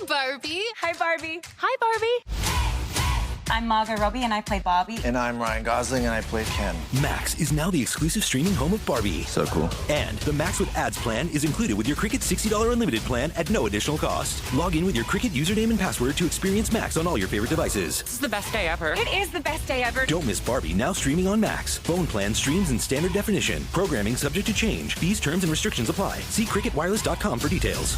Hi, Barbie. Hi, Barbie. Hi, Barbie. I'm Margot Robbie, and I play Barbie. And I'm Ryan Gosling, and I play Ken. Max is now the exclusive streaming home of Barbie. So cool. And the Max with Ads plan is included with your Cricket $60 unlimited plan at no additional cost. Log in with your Cricket username and password to experience Max on all your favorite devices. This is the best day ever. It is the best day ever. Don't miss Barbie, now streaming on Max. Phone plan streams in standard definition. Programming subject to change. Fees, terms, and restrictions apply. See cricketwireless.com for details.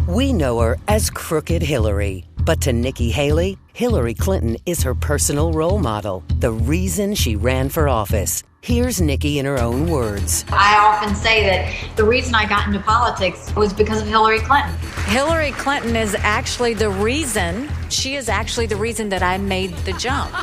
We know her as Crooked Hillary. But to Nikki Haley, Hillary Clinton is her personal role model, the reason she ran for office. Here's Nikki in her own words. I often say that the reason I got into politics was because of Hillary Clinton. Hillary Clinton is actually the reason, she is actually the reason that I made the jump.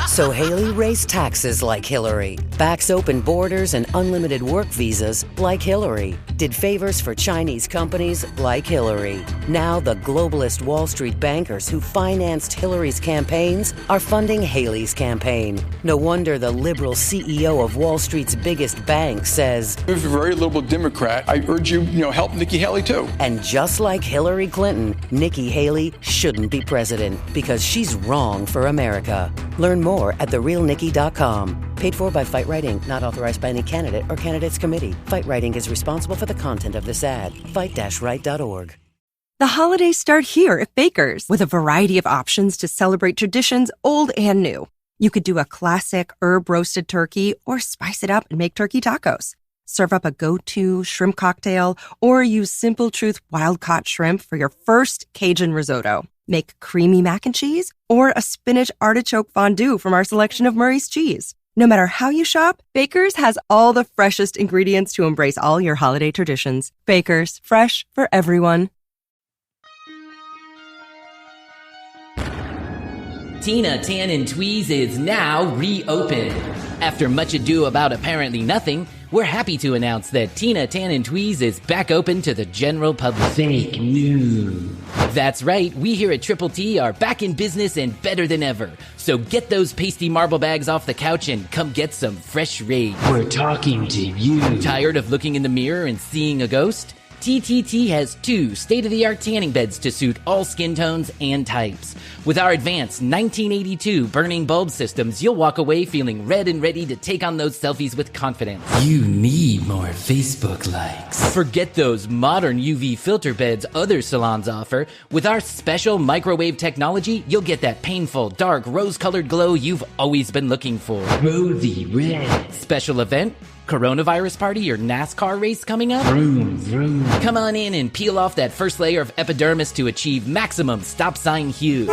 So Haley raised taxes like Hillary, backs open borders and unlimited work visas like Hillary, did favors for Chinese companies like Hillary. Now the globalist Wall Street bankers who financed Hillary's campaigns are funding Haley's campaign. No wonder the liberal CEO of Wall Street's biggest bank says, If you're a very liberal Democrat, I urge you, help Nikki Haley too. And just like Hillary Clinton, Nikki Haley shouldn't be president because she's wrong for America. Learn more at therealnikki.com. Paid for by Fight Writing, not authorized by any candidate or candidates committee. Fight Writing is responsible for the content of this ad. Fight-right.org. The holidays start here at Baker's with a variety of options to celebrate traditions old and new. You could do a classic herb-roasted turkey or spice it up and make turkey tacos. Serve up a go-to shrimp cocktail or use Simple Truth wild-caught shrimp for your first Cajun risotto. Make creamy mac and cheese or a spinach artichoke fondue from our selection of Murray's cheese. No matter how you shop, Baker's has all the freshest ingredients to embrace all your holiday traditions. Baker's, fresh for everyone. Tina Tan and Tweeze is now reopened. After much ado about apparently nothing, we're happy to announce that Tina Tan and Tweeze is back open to the general public. Fake news. That's right, we here at Triple T are back in business and better than ever. So get those pasty marble bags off the couch and come get some fresh rage. We're talking to you. Tired of looking in the mirror and seeing a ghost? TTT has 2 state-of-the-art tanning beds to suit all skin tones and types. With our advanced 1982 burning bulb systems, you'll walk away feeling red and ready to take on those selfies with confidence. You need more Facebook likes. Forget those modern UV filter beds other salons offer. With our special microwave technology, you'll get that painful, dark, rose-colored glow you've always been looking for. Rosy red. Special event? Coronavirus party or NASCAR race coming up? Vroom, vroom. Come on in and peel off that first layer of epidermis to achieve maximum stop sign hue.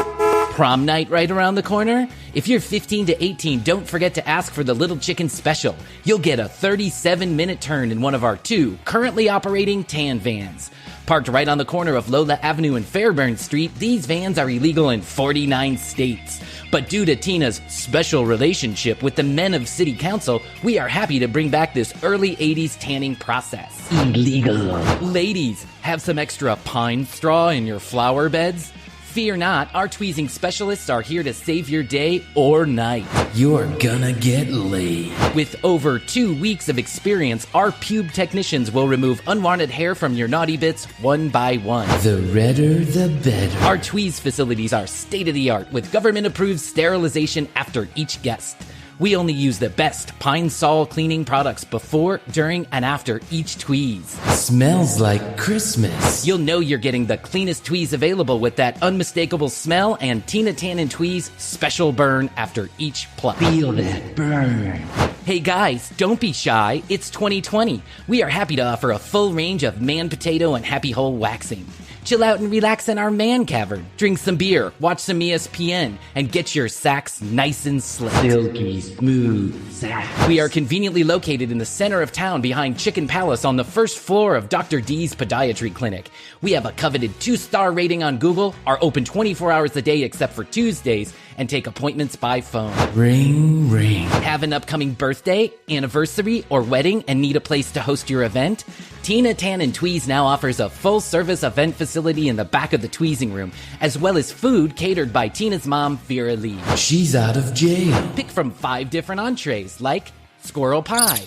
Prom night right around the corner? If you're 15 to 18, don't forget to ask for the Little Chicken Special. You'll get a 37-minute turn in one of our 2 currently operating tan vans. Parked right on the corner of Lola Avenue and Fairburn Street, these vans are illegal in 49 states. But due to Tina's special relationship with the men of City Council, we are happy to bring back this early 80s tanning process. Illegal. Ladies, have some extra pine straw in your flower beds? Fear not, our tweezing specialists are here to save your day or night. You're gonna get laid. With over 2 weeks of experience, our pube technicians will remove unwanted hair from your naughty bits one by one. The redder, the better. Our Tweeze facilities are state-of-the-art with government-approved sterilization after each guest. We only use the best Pine Sol cleaning products before, during, and after each tweeze. Smells like Christmas. You'll know you're getting the cleanest tweeze available with that unmistakable smell and Tina Tan and Tweeze special burn after each pluck. Feel that burn. Hey guys, don't be shy. It's 2020. We are happy to offer a full range of man potato and happy hole waxing. Chill out and relax in our man cavern. Drink some beer, watch some ESPN, and get your sacks nice and slick. Silky smooth sacks. We are conveniently located in the center of town behind Chicken Palace on the first floor of Dr. D's Podiatry Clinic. We have a coveted 2-star rating on Google, are open 24 hours a day except for Tuesdays, and take appointments by phone. Ring, ring. Have an upcoming birthday, anniversary, or wedding and need a place to host your event? Tina Tan and Tweeze now offers a full-service event facility in the back of the tweezing room, as well as food catered by Tina's mom, Vera Lee. She's out of jail. Pick from 5 different entrees, like squirrel pie,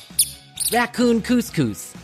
raccoon couscous,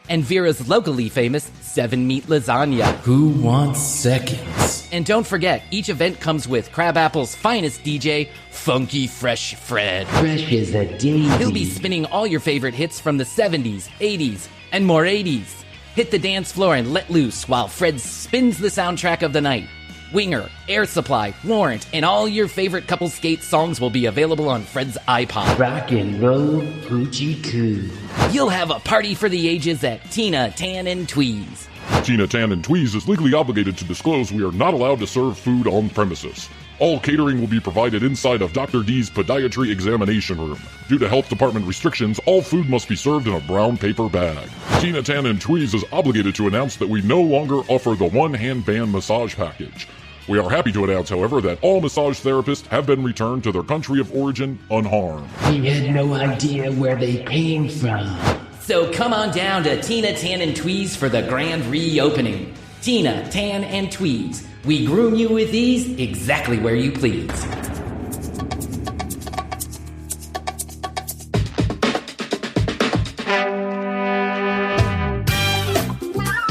and Vera's locally famous 7-meat lasagna. Who wants seconds? And don't forget, each event comes with Crabapple's finest DJ, Funky Fresh Fred. Fresh as a daisy. He'll be spinning all your favorite hits from the 70s, 80s, and more 80s. Hit the dance floor and let loose while Fred spins the soundtrack of the night. Winger, Air Supply, Warrant, and all your favorite couple skate songs will be available on Fred's iPod. Rock and roll, hoochie coo. You'll have a party for the ages at Tina, Tan, and Tweeze. Tina, Tan, and Tweeze is legally obligated to disclose we are not allowed to serve food on premises. All catering will be provided inside of Dr. D's podiatry examination room. Due to health department restrictions, all food must be served in a brown paper bag. Tina, Tan, and Tweeze is obligated to announce that we no longer offer the one-hand band massage package. We are happy to announce, however, that all massage therapists have been returned to their country of origin unharmed. We had no idea where they came from. So come on down to Tina, Tan, and Tweeze for the grand reopening. Tina, Tan, and Tweeze. We groom you with ease exactly where you please.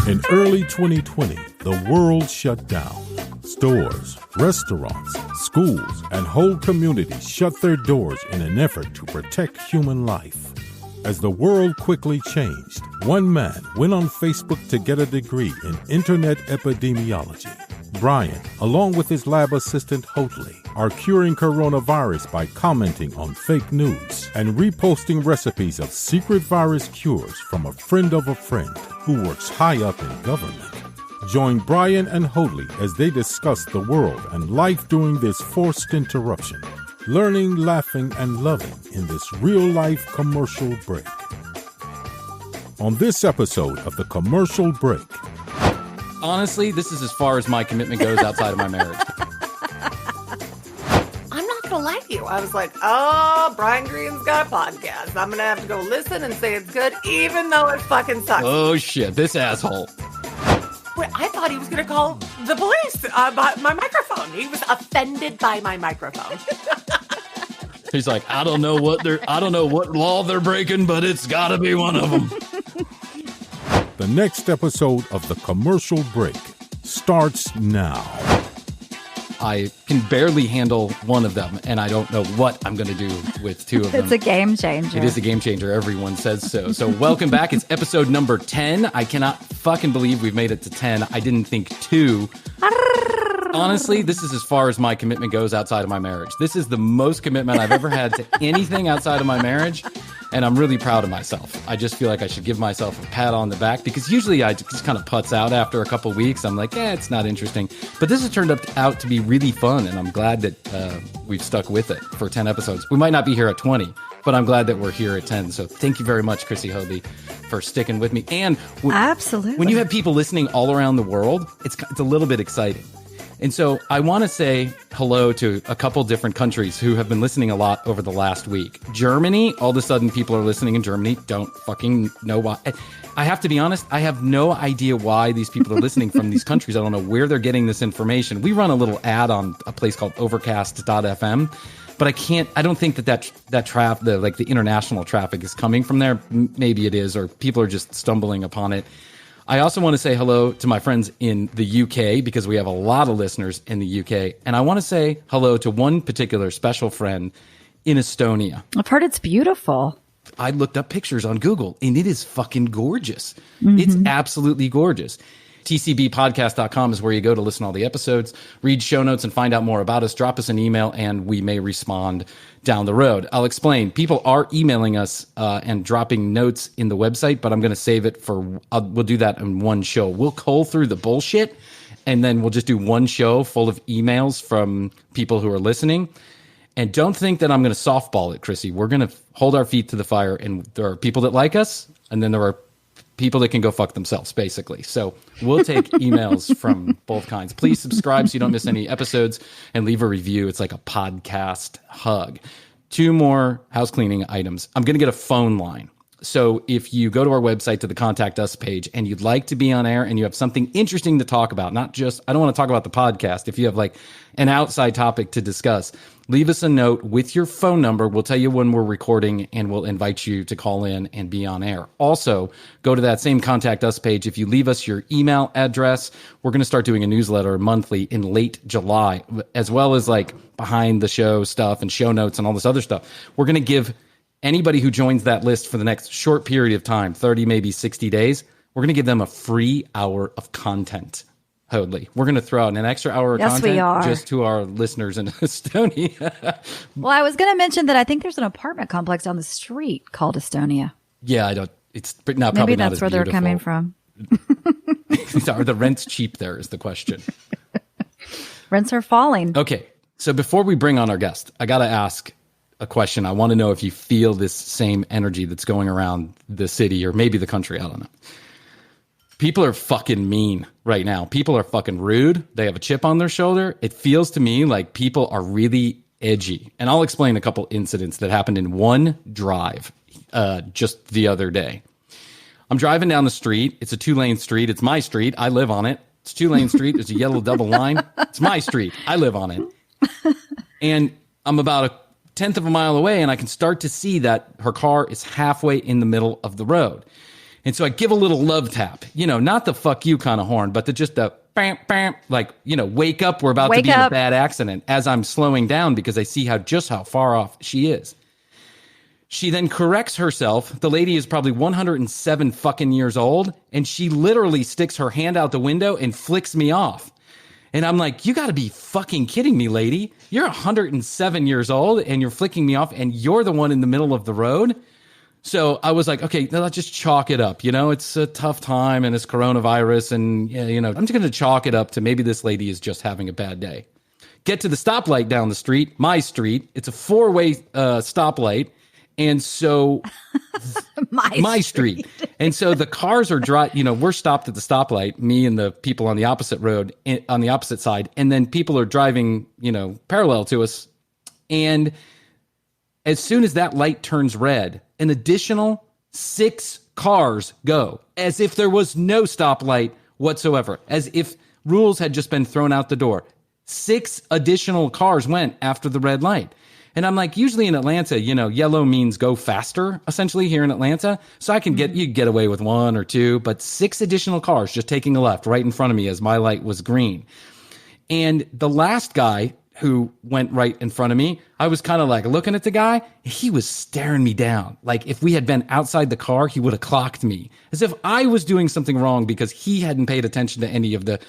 In early 2020, the world shut down. Stores, restaurants, schools, and whole communities shut their doors in an effort to protect human life. As the world quickly changed, one man went on Facebook to get a degree in internet epidemiology. Bryan, along with his lab assistant Hoadley, are curing coronavirus by commenting on fake news and reposting recipes of secret virus cures from a friend of a friend who works high up in government. Join Bryan and Hoadley as they discuss the world and life during this forced interruption. Learning, laughing, and loving in this real-life commercial break. On this episode of The Commercial Break. Honestly, this is as far as my commitment goes outside of my marriage. I'm not going to lie to you. I was like, oh, Bryan Green's got a podcast. I'm going to have to go listen and say it's good, even though it fucking sucks. Oh, shit, this asshole. Wait, I thought he was going to call the police about my microphone. He was offended by my microphone. He's like, I don't know what law they're breaking, but it's got to be one of them. The next episode of The Commercial Break starts now. I can barely handle one of them, and I don't know what I'm going to do with two of them. It's a game changer. It is a game changer. Everyone says so. So welcome back. It's episode number 10. I cannot fucking believe we've made it to 10. I didn't think 2. Honestly, this is as far as my commitment goes outside of my marriage. This is the most commitment I've ever had to anything outside of my marriage, and I'm really proud of myself. I just feel like I should give myself a pat on the back, because usually I just kind of putz out after a couple weeks. I'm like, it's not interesting. But this has turned out to be really fun, and I'm glad that we've stuck with it for 10 episodes. We might not be here at 20, but I'm glad that we're here at 10. So thank you very much, Krissy Hoadley, for sticking with me. And absolutely, when you have people listening all around the world, it's a little bit exciting. And so I want to say hello to a couple different countries who have been listening a lot over the last week. Germany, all of a sudden people are listening in Germany. Don't fucking know why. I have to be honest, I have no idea why these people are listening from these countries. I don't know where they're getting this information. We run a little ad on a place called overcast.fm, but I don't think the international traffic is coming from there. Maybe it is, or people are just stumbling upon it. I also want to say hello to my friends in the UK, because we have a lot of listeners in the UK. And I want to say hello to one particular special friend in Estonia. I've heard it's beautiful. I looked up pictures on Google, and it is fucking gorgeous. Mm-hmm. It's absolutely gorgeous. TCBpodcast.com is where you go to listen to all the episodes, read show notes, and find out more about us. Drop us an email, and we may respond down the road. I'll explain. People are emailing us and dropping notes in the website, but I'm going to save it we'll do that in one show. We'll cull through the bullshit, and then we'll just do one show full of emails from people who are listening. And don't think that I'm going to softball it, Krissy. We're going to hold our feet to the fire, and there are people that like us, and then there are people that can go fuck themselves, basically. So we'll take emails from both kinds. Please subscribe so you don't miss any episodes, and leave a review. It's like a podcast hug. 2 more house cleaning items. I'm going to get a phone line. So if you go to our website to the Contact Us page and you'd like to be on air and you have something interesting to talk about, not just, I don't want to talk about the podcast. If you have like an outside topic to discuss, leave us a note with your phone number. We'll tell you when we're recording and we'll invite you to call in and be on air. Also, go to that same Contact Us page. If you leave us your email address, we're going to start doing a newsletter monthly in late July, as well as like behind the show stuff and show notes and all this other stuff. We're going to give anybody who joins that list for the next short period of time, 30, maybe 60 days, we're going to give them a free hour of content. Hoadley, we're going to throw out an extra hour of content just to our listeners in Estonia. Well, I was going to mention that I think there's an apartment complex down the street called Estonia. Yeah, I don't. It's not probably Maybe not that's as where they're beautiful. coming from. Are the rents cheap there is the question. Rents are falling. Okay, so before we bring on our guest, I got to ask a question. I want to know if you feel this same energy that's going around the city or maybe the country. I don't know. People are fucking mean right now. People are fucking rude. They have a chip on their shoulder. It feels to me like people are really edgy. And I'll explain a couple incidents that happened in one drive just the other day. I'm driving down the street. It's a 2-lane street. It's my street. I live on it. It's a 2-lane street. There's a yellow double line. It's my street. I live on it. And I'm about a 10th of a mile away, and I can start to see that her car is halfway in the middle of the road. And so I give a little love tap, not the fuck you kind of horn, but just the bam, bam, like, wake up. We're about to be in a bad accident as I'm slowing down because I see just how far off she is. She then corrects herself. The lady is probably 107 fucking years old, and she literally sticks her hand out the window and flicks me off. And I'm like, you got to be fucking kidding me, lady. You're 107 years old and you're flicking me off and you're the one in the middle of the road. So I was like, okay, let's just chalk it up. It's a tough time and it's coronavirus and, I'm just going to chalk it up to maybe this lady is just having a bad day. Get to the stoplight down the street, my street. It's a 4-way stoplight. And so my street. And so the cars are we're stopped at the stoplight, me and the people on the opposite road, on the opposite side. And then people are driving, parallel to us. And as soon as that light turns red, an additional 6 cars go as if there was no stoplight whatsoever, as if rules had just been thrown out the door. 6 additional cars went after the red light. And I'm like, usually in Atlanta, yellow means go faster, essentially, here in Atlanta. So I can get away with 1 or 2, but 6 additional cars just taking a left right in front of me as my light was green. And the last guy who went right in front of me, I was kind of like looking at the guy. He was staring me down. Like if we had been outside the car, he would have clocked me as if I was doing something wrong because he hadn't paid attention to any of the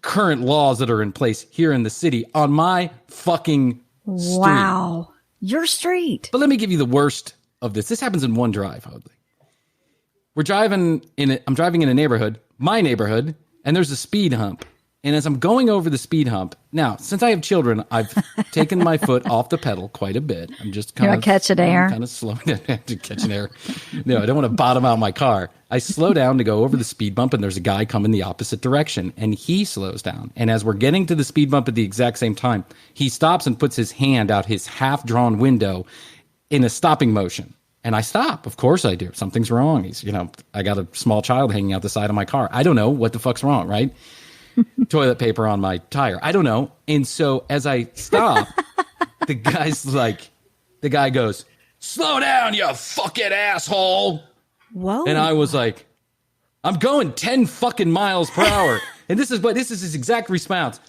current laws that are in place here in the city on my fucking street. Wow. Your street. But let me give you the worst of this. This happens in one drive, Hoadley. I'm driving in a neighborhood, my neighborhood, and there's a speed hump. And as I'm going over the speed hump, now, since I have children, I've taken my foot off the pedal quite a bit. I'm just kind of catching air. Kind of slowing down to catch an air. No, I don't want to bottom out my car. I slow down to go over the speed bump, and there's a guy coming the opposite direction, and he slows down. And as we're getting to the speed bump at the exact same time, he stops and puts his hand out his half-drawn window in a stopping motion. And I stop. Of course I do. Something's wrong. I got a small child hanging out the side of my car. I don't know what the fuck's wrong, right? Toilet paper on my tire. I don't know. And so as I stop, the guy goes, slow down, you fucking asshole. Whoa. And I was like, I'm going 10 fucking miles per hour. And this is his exact response.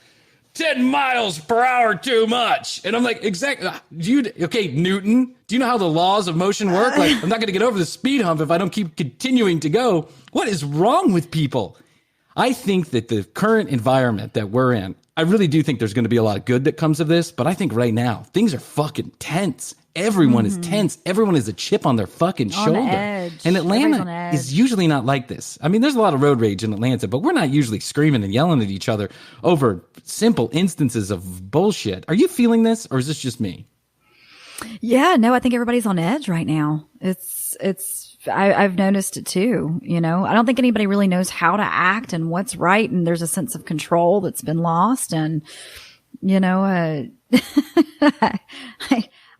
10 miles per hour too much. And I'm like, exactly. Newton, do you know how the laws of motion work? Like, I'm not going to get over the speed hump if I don't keep continuing to go. What is wrong with people? I think that the current environment that we're in, I really do think there's going to be a lot of good that comes of this. But I think right now, things are fucking tense. Everyone is tense. Everyone has a chip on their fucking shoulder. Edge. And Atlanta is usually not like this. I mean, there's a lot of road rage in Atlanta, but we're not usually screaming and yelling at each other over simple instances of bullshit. Are you feeling this, or is this just me? Yeah, no, I think everybody's on edge right now. I've noticed it too. I don't think anybody really knows how to act and what's right. And there's a sense of control that's been lost. And,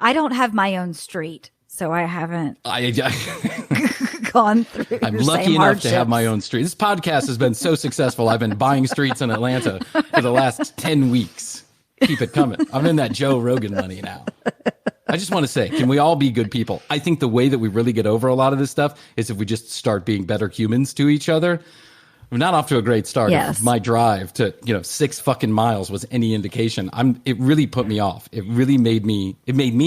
I don't have my own street, so I haven't. gone through. I'm your lucky same enough hardships. to have my own street. This podcast has been so successful. I've been buying streets in Atlanta for the last 10 weeks. Keep it coming. I'm in that Joe Rogan money now. I just want to say, can we all be good people? I think the way that we really get over a lot of this stuff is if we just start being better humans to each other. I'm not off to a great start. Yes. If my drive to, 6 fucking miles was any indication. It really put me off. It really made me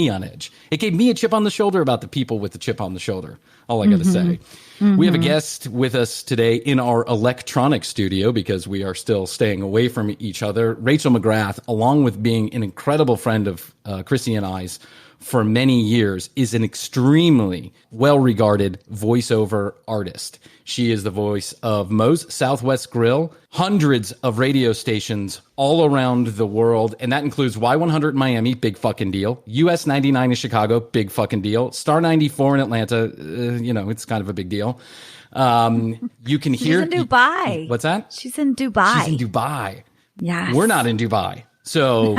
on edge. It gave me a chip on the shoulder about the people with the chip on the shoulder. All I got to say. We have a guest with us today in our electronic studio because we are still staying away from each other. Rachel Mcgrath, along with being an incredible friend of Krissy and I's for many years, is an extremely well-regarded voiceover artist. She is the voice of Moe's Southwest Grill, hundreds of radio stations all around the world, and that includes Y100 in Miami, big fucking deal, US 99 in Chicago, big fucking deal, Star 94 in Atlanta, it's kind of a big deal. You can hear... She's in Dubai. What's that? She's in Dubai. She's in Dubai. Yes. We're not in Dubai. So...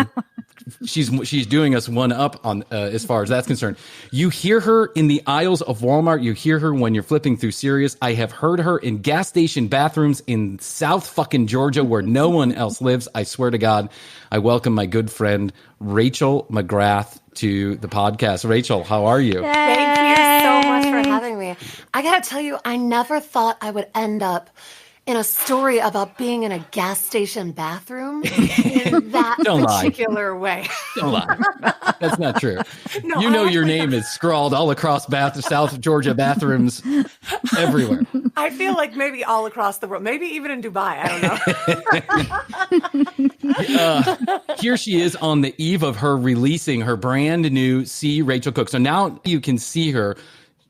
She's doing us one up on as far as that's concerned. You hear her in the aisles of Walmart. You hear her when you're flipping through Sirius. I have heard her in gas station bathrooms in South fucking Georgia where no one else lives. I swear to God. I welcome my good friend Rachel Mcgrath to the podcast. Rachel, how are you? Thank you so much for having me. I gotta tell you, I never thought I would end up in a story about being in a gas station bathroom in that particular way. Don't lie. That's not true. No, your name is scrawled all across South Georgia bathrooms everywhere. I feel like maybe all across the world, maybe even in Dubai. I don't know. Here she is on the eve of her releasing her brand new See Rachel Cook. So now you can see her.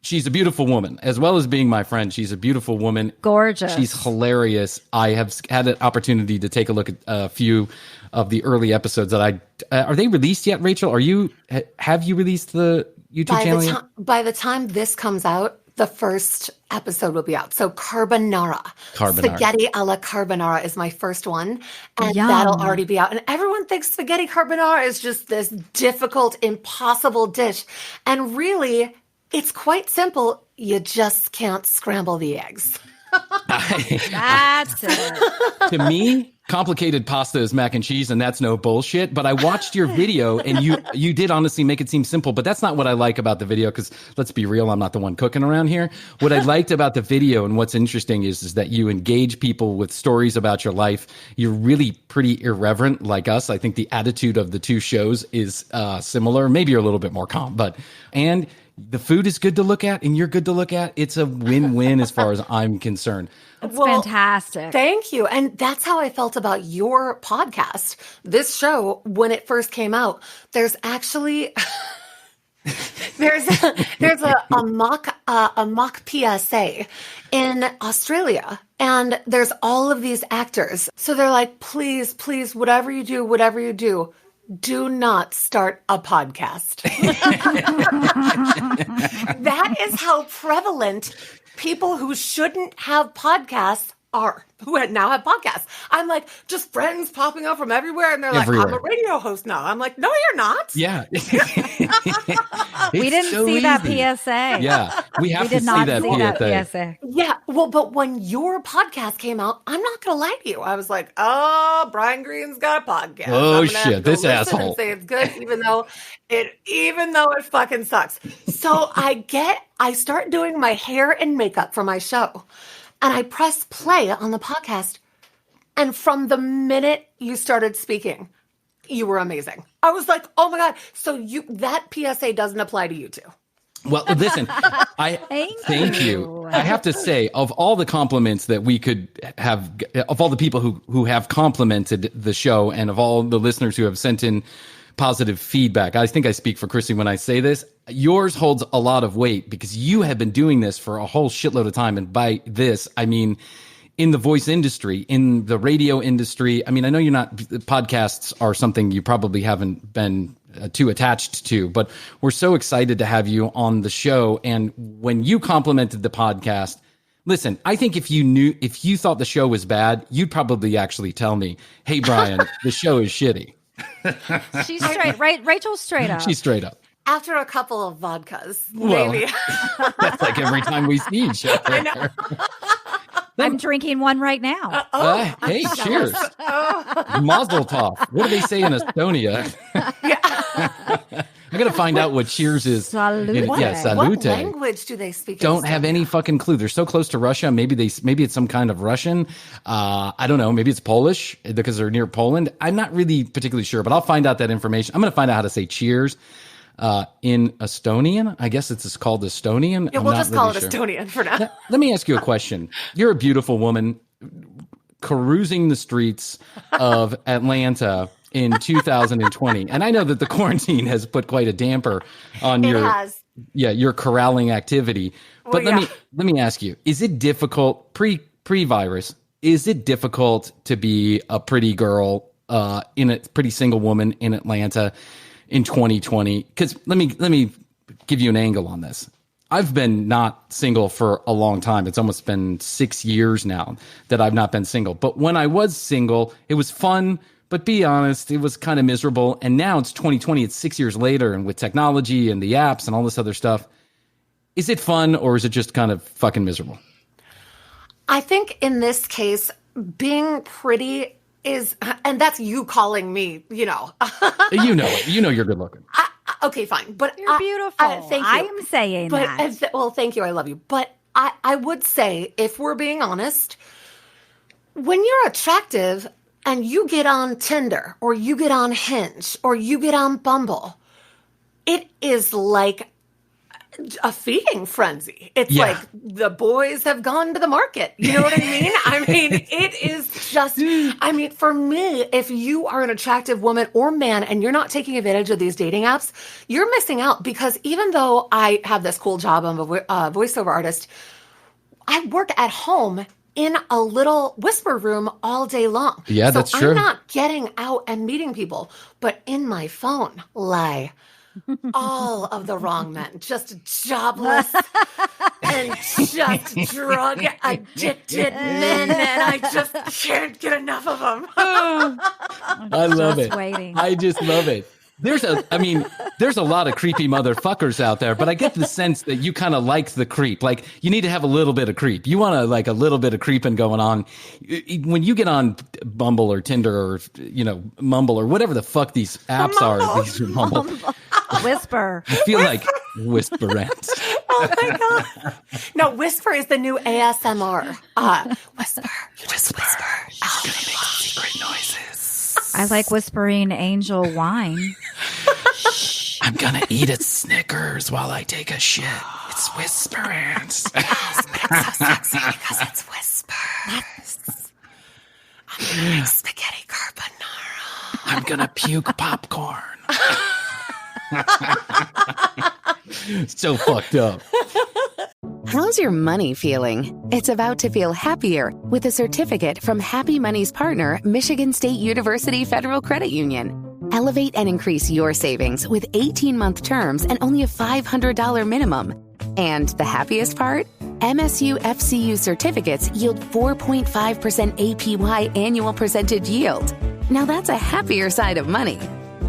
She's a beautiful woman. As well as being my friend, she's a beautiful woman. Gorgeous. She's hilarious. I have had an opportunity to take a look at a few of the early episodes that are they released yet, Rachel? Have you released the YouTube channel yet? By the time this comes out, the first episode will be out. So carbonara. Spaghetti alla carbonara is my first one. And that'll already be out. And everyone thinks spaghetti carbonara is just this difficult, impossible dish. And really... it's quite simple. You just can't scramble the eggs. That's it. To me, complicated pasta is mac and cheese, and that's no bullshit. But I watched your video, and you did honestly make it seem simple. But that's not what I like about the video, because let's be real, I'm not the one cooking around here. What I liked about the video and what's interesting is that you engage people with stories about your life. You're really pretty irreverent like us. I think the attitude of the two shows is similar. Maybe you're a little bit more calm, and the food is good to look at, and you're good to look at. It's a win-win as far as I'm concerned. It's fantastic. Thank you. And that's how I felt about your podcast. This show, when it first came out, there's actually... there's a mock PSA in Australia, and there's all of these actors. So they're like, please, whatever you do, do not start a podcast. That is how prevalent people who shouldn't have podcasts are, who now have podcasts. I'm like, just friends popping up from everywhere, and they're like, I'm a radio host now. I'm like, no, you're not. Yeah. We didn't see that PSA. Yeah, we have to see that PSA. Yeah, well, but when your podcast came out, I'm not going to lie to you. I was like, oh, Bryan Green's got a podcast. Oh, shit, this asshole. And say it's good, even though it fucking sucks. So I start doing my hair and makeup for my show. And I press play on the podcast. And from the minute you started speaking, you were amazing. I was like, oh my God. So that PSA doesn't apply to you too. Well, listen, thank you. I have to say, of all the compliments that we could have, of all the people who have complimented the show, and of all the listeners who have sent in positive feedback, I think I speak for Krissy when I say this. Yours holds a lot of weight because you have been doing this for a whole shitload of time. And by this, I mean, in the voice industry, in the radio industry. I mean, I know podcasts are something you probably haven't been too attached to, but we're so excited to have you on the show. And when you complimented the podcast, listen, I think if you thought the show was bad, you'd probably actually tell me, hey, Bryan, the show is shitty. She's straight, right? Rachel's straight up. She's straight up. After a couple of vodkas, Well, maybe. That's like every time we see each other. I know. I'm drinking one right now. Hey, cheers. Mazel tov. What do they say in Estonia? I'm going to find out what cheers is. Salute. Salute. What language do they speak? Don't have any fucking clue. They're so close to Russia. Maybe it's some kind of Russian. I don't know. Maybe it's Polish because they're near Poland. I'm not really particularly sure, but I'll find out that information. I'm going to find out how to say cheers in Estonian. I guess it's called Estonian. Yeah, we'll just call it Estonian for now. Let me ask you a question. You're a beautiful woman cruising the streets of Atlanta in 2020. And I know that the quarantine has put quite a damper on your corralling activity. But let me ask you, is it difficult pre-virus? Is it difficult to be a pretty girl in a pretty single woman in Atlanta in 2020? Because let me give you an angle on this. I've been not single for a long time. It's almost been 6 years now that I've not been single. But when I was single, it was fun. But be honest, it was kind of miserable. And now it's 2020. It's 6 years later. And with technology and the apps and all this other stuff, is it fun or is it just kind of fucking miserable? I think in this case, being pretty is, and that's you calling me, You know it. You know you're good looking. Okay, fine. But you're beautiful. Thank you. I am saying that. Well, thank you. I love you. But I would say, if we're being honest, when you're attractive and you get on Tinder or you get on Hinge or you get on Bumble, it is like a feeding frenzy. It's like the boys have gone to the market. You know what I mean? I mean, it is just, for me, if you are an attractive woman or man and you're not taking advantage of these dating apps, you're missing out, because even though I have this cool job, I'm a voiceover artist, I work at home in a little whisper room all day long. Yeah, that's true. I'm not getting out and meeting people, but in my phone, all of the wrong men, just jobless and just drug addicted men, and I just can't get enough of them. I love it. Waiting. I just love it. There's a lot of creepy motherfuckers out there, but I get the sense that you kind of like the creep. Like, you need to have a little bit of creep. You want to like a little bit of creeping going on. When you get on Bumble or Tinder or, Mumble or whatever the fuck these apps are. These are Mumble. Whisper. I feel like whisperants. Oh my God. No, Whisper is the new ASMR. Whisper. You just whisper. You're going to make secret noises. I like whispering angel wine. I'm going to eat a Snickers while I take a shit. It's whisperants. Yes, but it's so sexy because it's whispers. I'm going to make spaghetti carbonara. I'm going to puke popcorn. So fucked up. How's your money feeling? It's about to feel happier with a certificate from Happy Money's partner, Michigan State University Federal Credit Union. Elevate and increase your savings with 18-month terms and only a $500 minimum. And the happiest part? MSU FCU certificates yield 4.5% APY annual percentage yield. Now that's a happier side of money.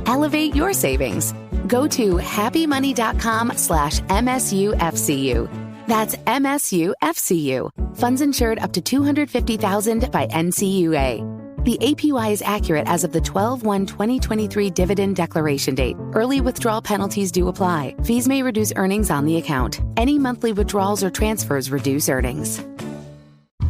Elevate your savings. Go to happymoney.com/MSUFCU. That's MSUFCU. Funds insured up to $250,000 by NCUA. The APY is accurate as of the 12/1/2023 dividend declaration date. Early withdrawal penalties do apply. Fees may reduce earnings on the account. Any monthly withdrawals or transfers reduce earnings.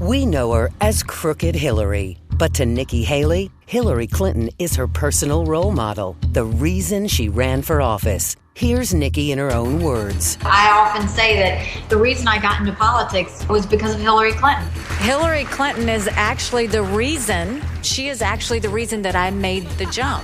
We know her as Crooked Hillary. But to Nikki Haley, Hillary Clinton is her personal role model. The reason she ran for office. Here's Nikki in her own words. I often say that the reason I got into politics was because of Hillary Clinton. Hillary Clinton is actually the reason, she is actually the reason that I made the jump.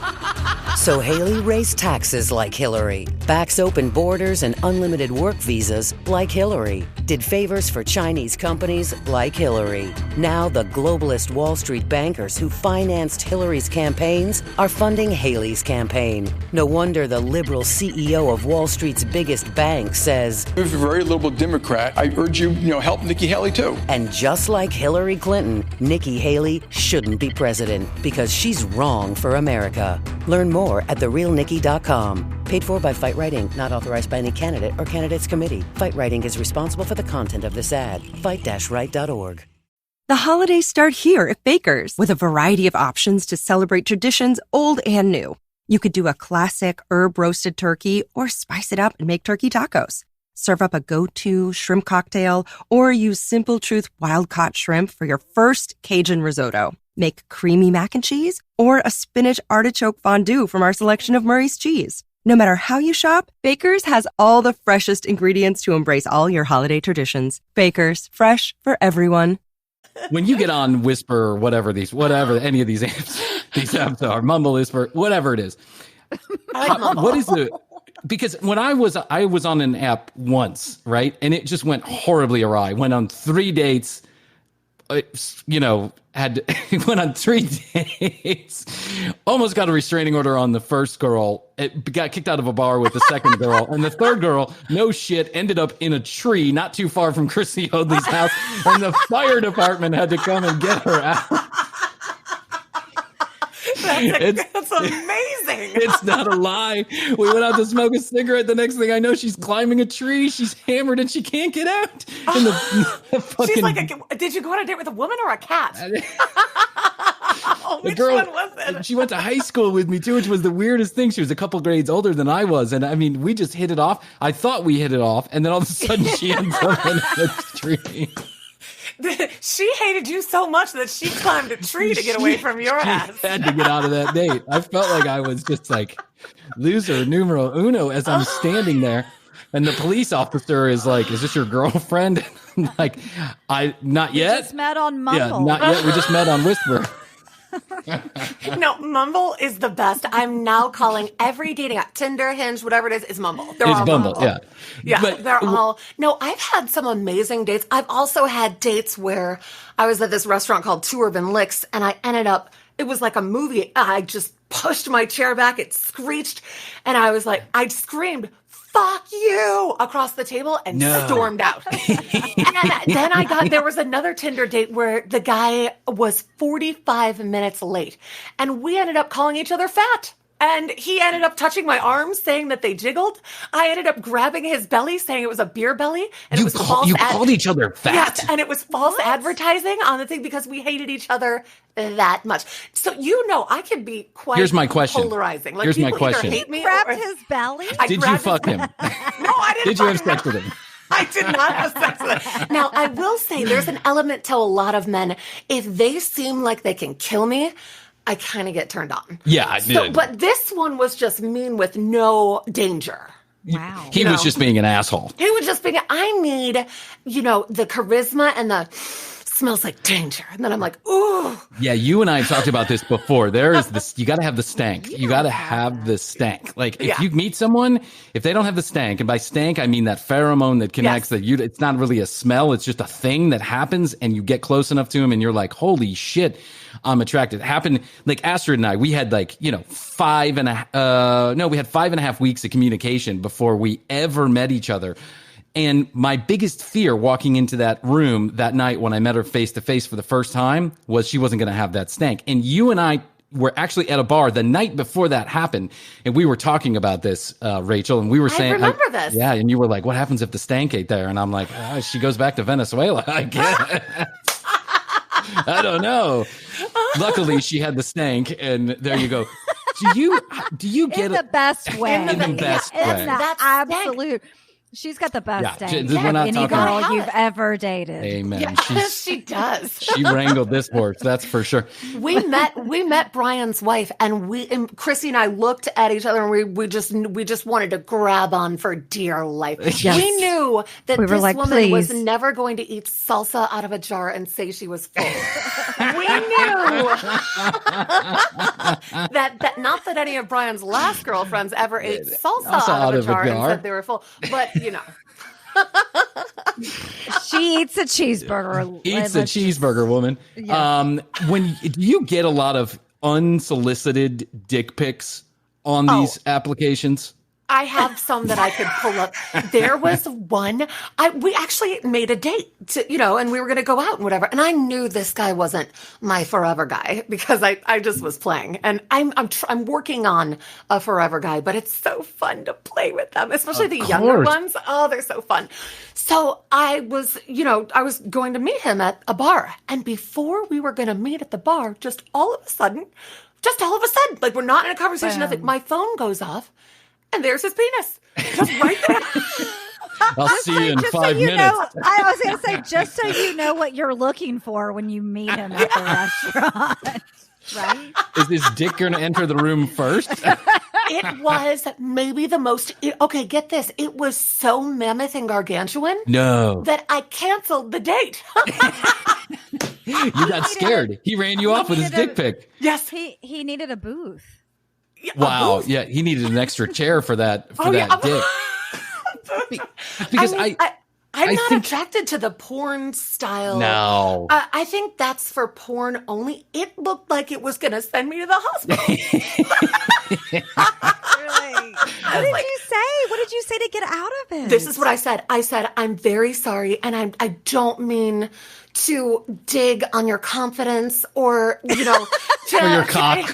So Haley raised taxes like Hillary, backs open borders and unlimited work visas like Hillary, did favors for Chinese companies like Hillary. Now the globalist Wall Street bankers who financed Hillary's campaigns are funding Haley's campaign. No wonder the liberal CEO CEO of Wall Street's biggest bank says, If you're a very liberal Democrat, I urge you, help Nikki Haley too. And just like Hillary Clinton, Nikki Haley shouldn't be president because she's wrong for America. Learn more at therealnikki.com. Paid for by Fight Right Inc., not authorized by any candidate or candidates committee. Fight Right Inc. is responsible for the content of this ad. Fight-right.org. The holidays start here at Baker's with a variety of options to celebrate traditions old and new. You could do a classic herb roasted turkey or spice it up and make turkey tacos. Serve up a go-to shrimp cocktail or use Simple Truth wild-caught shrimp for your first Cajun risotto. Make creamy mac and cheese or a spinach artichoke fondue from our selection of Murray's cheese. No matter how you shop, Baker's has all the freshest ingredients to embrace all your holiday traditions. Baker's, fresh for everyone. When you get on Whisper or whatever any of these apps are, Mumble, Whisper, whatever it is. What is the? Because when I was on an app once, right, and it just went horribly awry. Went on 3 dates. Went on 3 dates. Almost got a restraining order on the first girl. It got kicked out of a bar with the second girl, and the third girl, no shit, ended up in a tree not too far from Krissy Hoadley's house, and the fire department had to come and get her out. That's amazing. It's not a lie. We went out to smoke a cigarette. The next thing I know, she's climbing a tree. She's hammered and she can't get out. And the fucking... She's like, did you go on a date with a woman or a cat? The girl, one was it? She went to high school with me too, which was the weirdest thing. She was a couple grades older than I was. And I mean, we just hit it off. I thought we hit it off. And then all of a sudden she ends up in a tree. She hated you so much that she climbed a tree to get away from your ass. Had to get out of that date. I felt like I was just like loser numero uno as I'm standing there. And the police officer is like, "Is this your girlfriend?" Like, not yet. We just met on Mumble. Yeah, not yet. We just met on Whisper. No, Mumble is the best. I'm now calling every dating app, Tinder, Hinge, whatever it is Mumble. It's all Bumble, Mumble. Yeah, but they're all. No, I've had some amazing dates. I've also had dates where I was at this restaurant called Two Urban Licks, and I ended up. It was like a movie. I just pushed my chair back. It screeched, and I was like, I screamed, "Fuck you!" across the table and stormed out. And then there was another Tinder date where the guy was 45 minutes late and we ended up calling each other fat. And he ended up touching my arms, saying that they jiggled. I ended up grabbing his belly, saying it was a beer belly. And it was false. You called each other fat? Yes, and it was false advertising on the thing because we hated each other that much. So I can be quite Here's my question. polarizing. Like, Here's my people either question. hate me Grabbed or his belly? Did you fuck him? No, I didn't. Did you have sex with him? I did not have sex with him. Now, I will say there's an element to a lot of men. If they seem like they can kill me, I kind of get turned on. Yeah, I did. But this one was just mean with no danger. Wow. He was just being an asshole. He was just being, I need, the charisma and the smells like danger. And then I'm like, ooh. Yeah, you and I have talked about this before. There is this, you got to have the stank. You got to have the stank. Like, if you meet someone, if they don't have the stank, and by stank, I mean that pheromone that connects, it's not really a smell. It's just a thing that happens, and you get close enough to him, and you're like, holy shit, I'm attracted. It happened, like Astrid and I, we had 5.5 weeks of communication before we ever met each other. And my biggest fear walking into that room that night when I met her face to face for the first time was she wasn't going to have that stank. And you and I were actually at a bar the night before that happened. And we were talking about this, Rachel, and we were saying, I remember this. Yeah. And you were like, what happens if the stank ain't there? And I'm like, she goes back to Venezuela, I guess. I don't know. Luckily, she had the stank, and there you go. Do you get in the best way? In the best way. That's absolute. She's got the best stank. We're not any talking girl you've ever dated. Amen. Yeah, she does. She wrangled this horse, that's for sure. We met Bryan's wife, and Krissy and I looked at each other, and we just wanted to grab on for dear life. Yes. We knew that this woman was never going to eat salsa out of a jar and say she was full. We knew that not that any of Bryan's last girlfriends ever ate salsa out of a jar and said they were full, but she eats a cheeseburger. Eats a cheeseburger, woman. Yeah. Do you get a lot of unsolicited dick pics on these applications? I have some that I could pull up. There was one, we actually made a date to, and we were going to go out and whatever. And I knew this guy wasn't my forever guy because I just was playing. And I'm working on a forever guy, but it's so fun to play with them, especially the younger ones. Oh, they're so fun. So I was going to meet him at a bar. And before we were going to meet at the bar, just all of a sudden, like we're not in a conversation, nothing, my phone goes off and there's his penis. Just right there. I'll see you in 5 minutes. I was going to say, just so you know what you're looking for when you meet him at the restaurant. Right? Is his dick going to enter the room first? It was maybe the most, okay, get this. It was so mammoth and gargantuan that I canceled the date. You got scared. He ran you off with his dick pic. Yes. He needed a booth. Wow. Yeah, he needed an extra chair for that dick. Because I'm not attracted to the porn style. No. I think that's for porn only. It looked like it was going to send me to the hospital. Really? What did you say? What did you say to get out of it? This is what I said. I said, I'm very sorry, and I don't mean to dig on your confidence or, or your cock.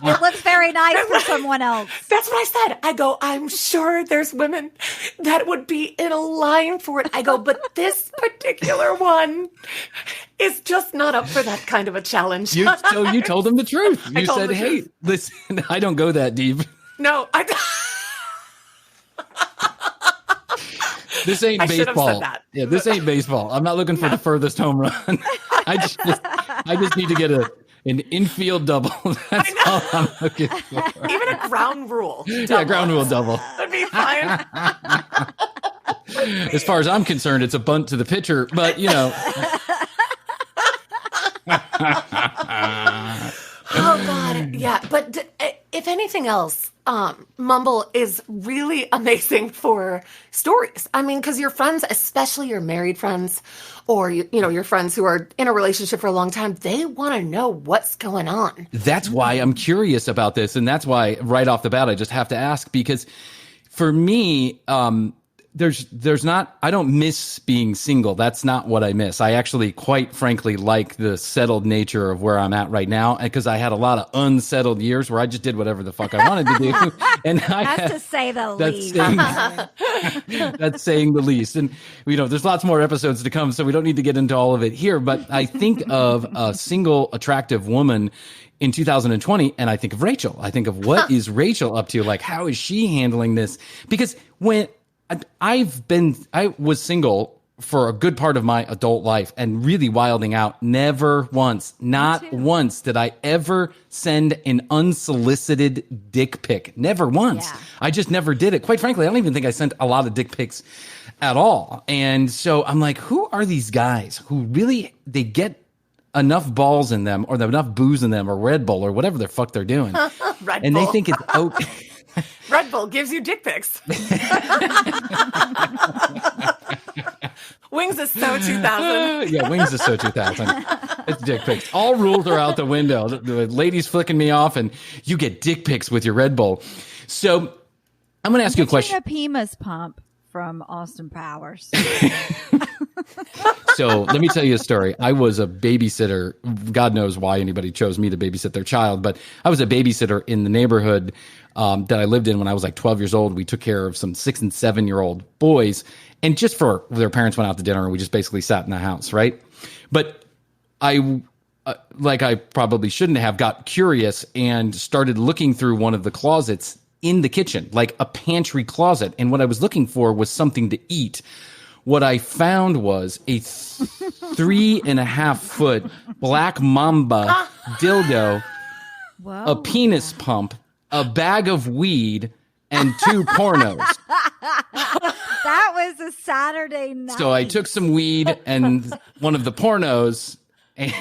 It looks very nice for someone else. That's what I said. I go, I'm sure there's women that would be in a line for it. I go, but this particular one is just not up for that kind of a challenge. You told him the truth. You said, hey, listen, I don't go that deep. No, This ain't baseball. Yeah, this ain't baseball. I'm not looking for the furthest home run. I just need to get an infield double. That's all I'm looking for. Even a ground rule. Yeah, ground rule double. That'd be fine. As far as I'm concerned, it's a bunt to the pitcher, but Oh God, yeah. But if anything else, Mumble is really amazing for stories. I mean, because your friends, especially your married friends, or your friends who are in a relationship for a long time, they want to know what's going on. That's why I'm curious about this, and that's why right off the bat I just have to ask, because for me, there's not, I don't miss being single. That's not what I miss. I actually, quite frankly, like the settled nature of where I'm at right now, because I had a lot of unsettled years where I just did whatever the fuck I wanted to do. And That's to say the least. That's saying the least. And, there's lots more episodes to come, so we don't need to get into all of it here. But I think of a single attractive woman in 2020, and I think of Rachel. I think of what is Rachel up to? Like, how is she handling this? Because when I was single for a good part of my adult life and really wilding out. Never once, not once did I ever send an unsolicited dick pic. Never once. Yeah. I just never did it. Quite frankly, I don't even think I sent a lot of dick pics at all. And so I'm like, who are these guys who really, they get enough balls in them or enough booze in them or Red Bull or whatever the fuck they're doing. Red Bull. They think it's okay. Red Bull gives you dick pics. Wings is so 2000. Yeah, Wings is so 2000. It's dick pics. All rules are out the window. The lady's flicking me off, and you get dick pics with your Red Bull. So I'm going to ask you a question. A Pima's pump from Austin Powers. So let me tell you a story. I was a babysitter. God knows why anybody chose me to babysit their child, but I was a babysitter in the neighborhood that I lived in when I was like 12 years old. We took care of some 6 and 7 year old boys, and just for their parents went out to dinner, and we just basically sat in the house, right? But I, like I probably shouldn't have, got curious and started looking through one of the closets in the kitchen, like a pantry closet. And what I was looking for was something to eat. What I found was a 3.5 foot black mamba dildo, Whoa. A penis pump, a bag of weed, and 2 pornos. That was a Saturday night. So I took some weed and one of the pornos. And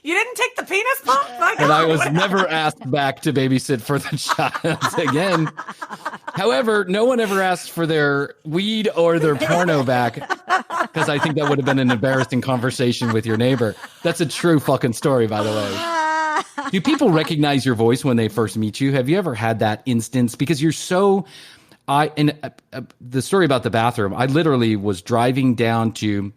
you didn't take the penis pump? And I was never asked back to babysit for the child again. However, no one ever asked for their weed or their porno back. because I think that would have been an embarrassing conversation with your neighbor. That's a true fucking story, by the way. Do people recognize your voice when they first meet you? Have you ever had that instance? Because you're so... the story about the bathroom, I literally was driving down to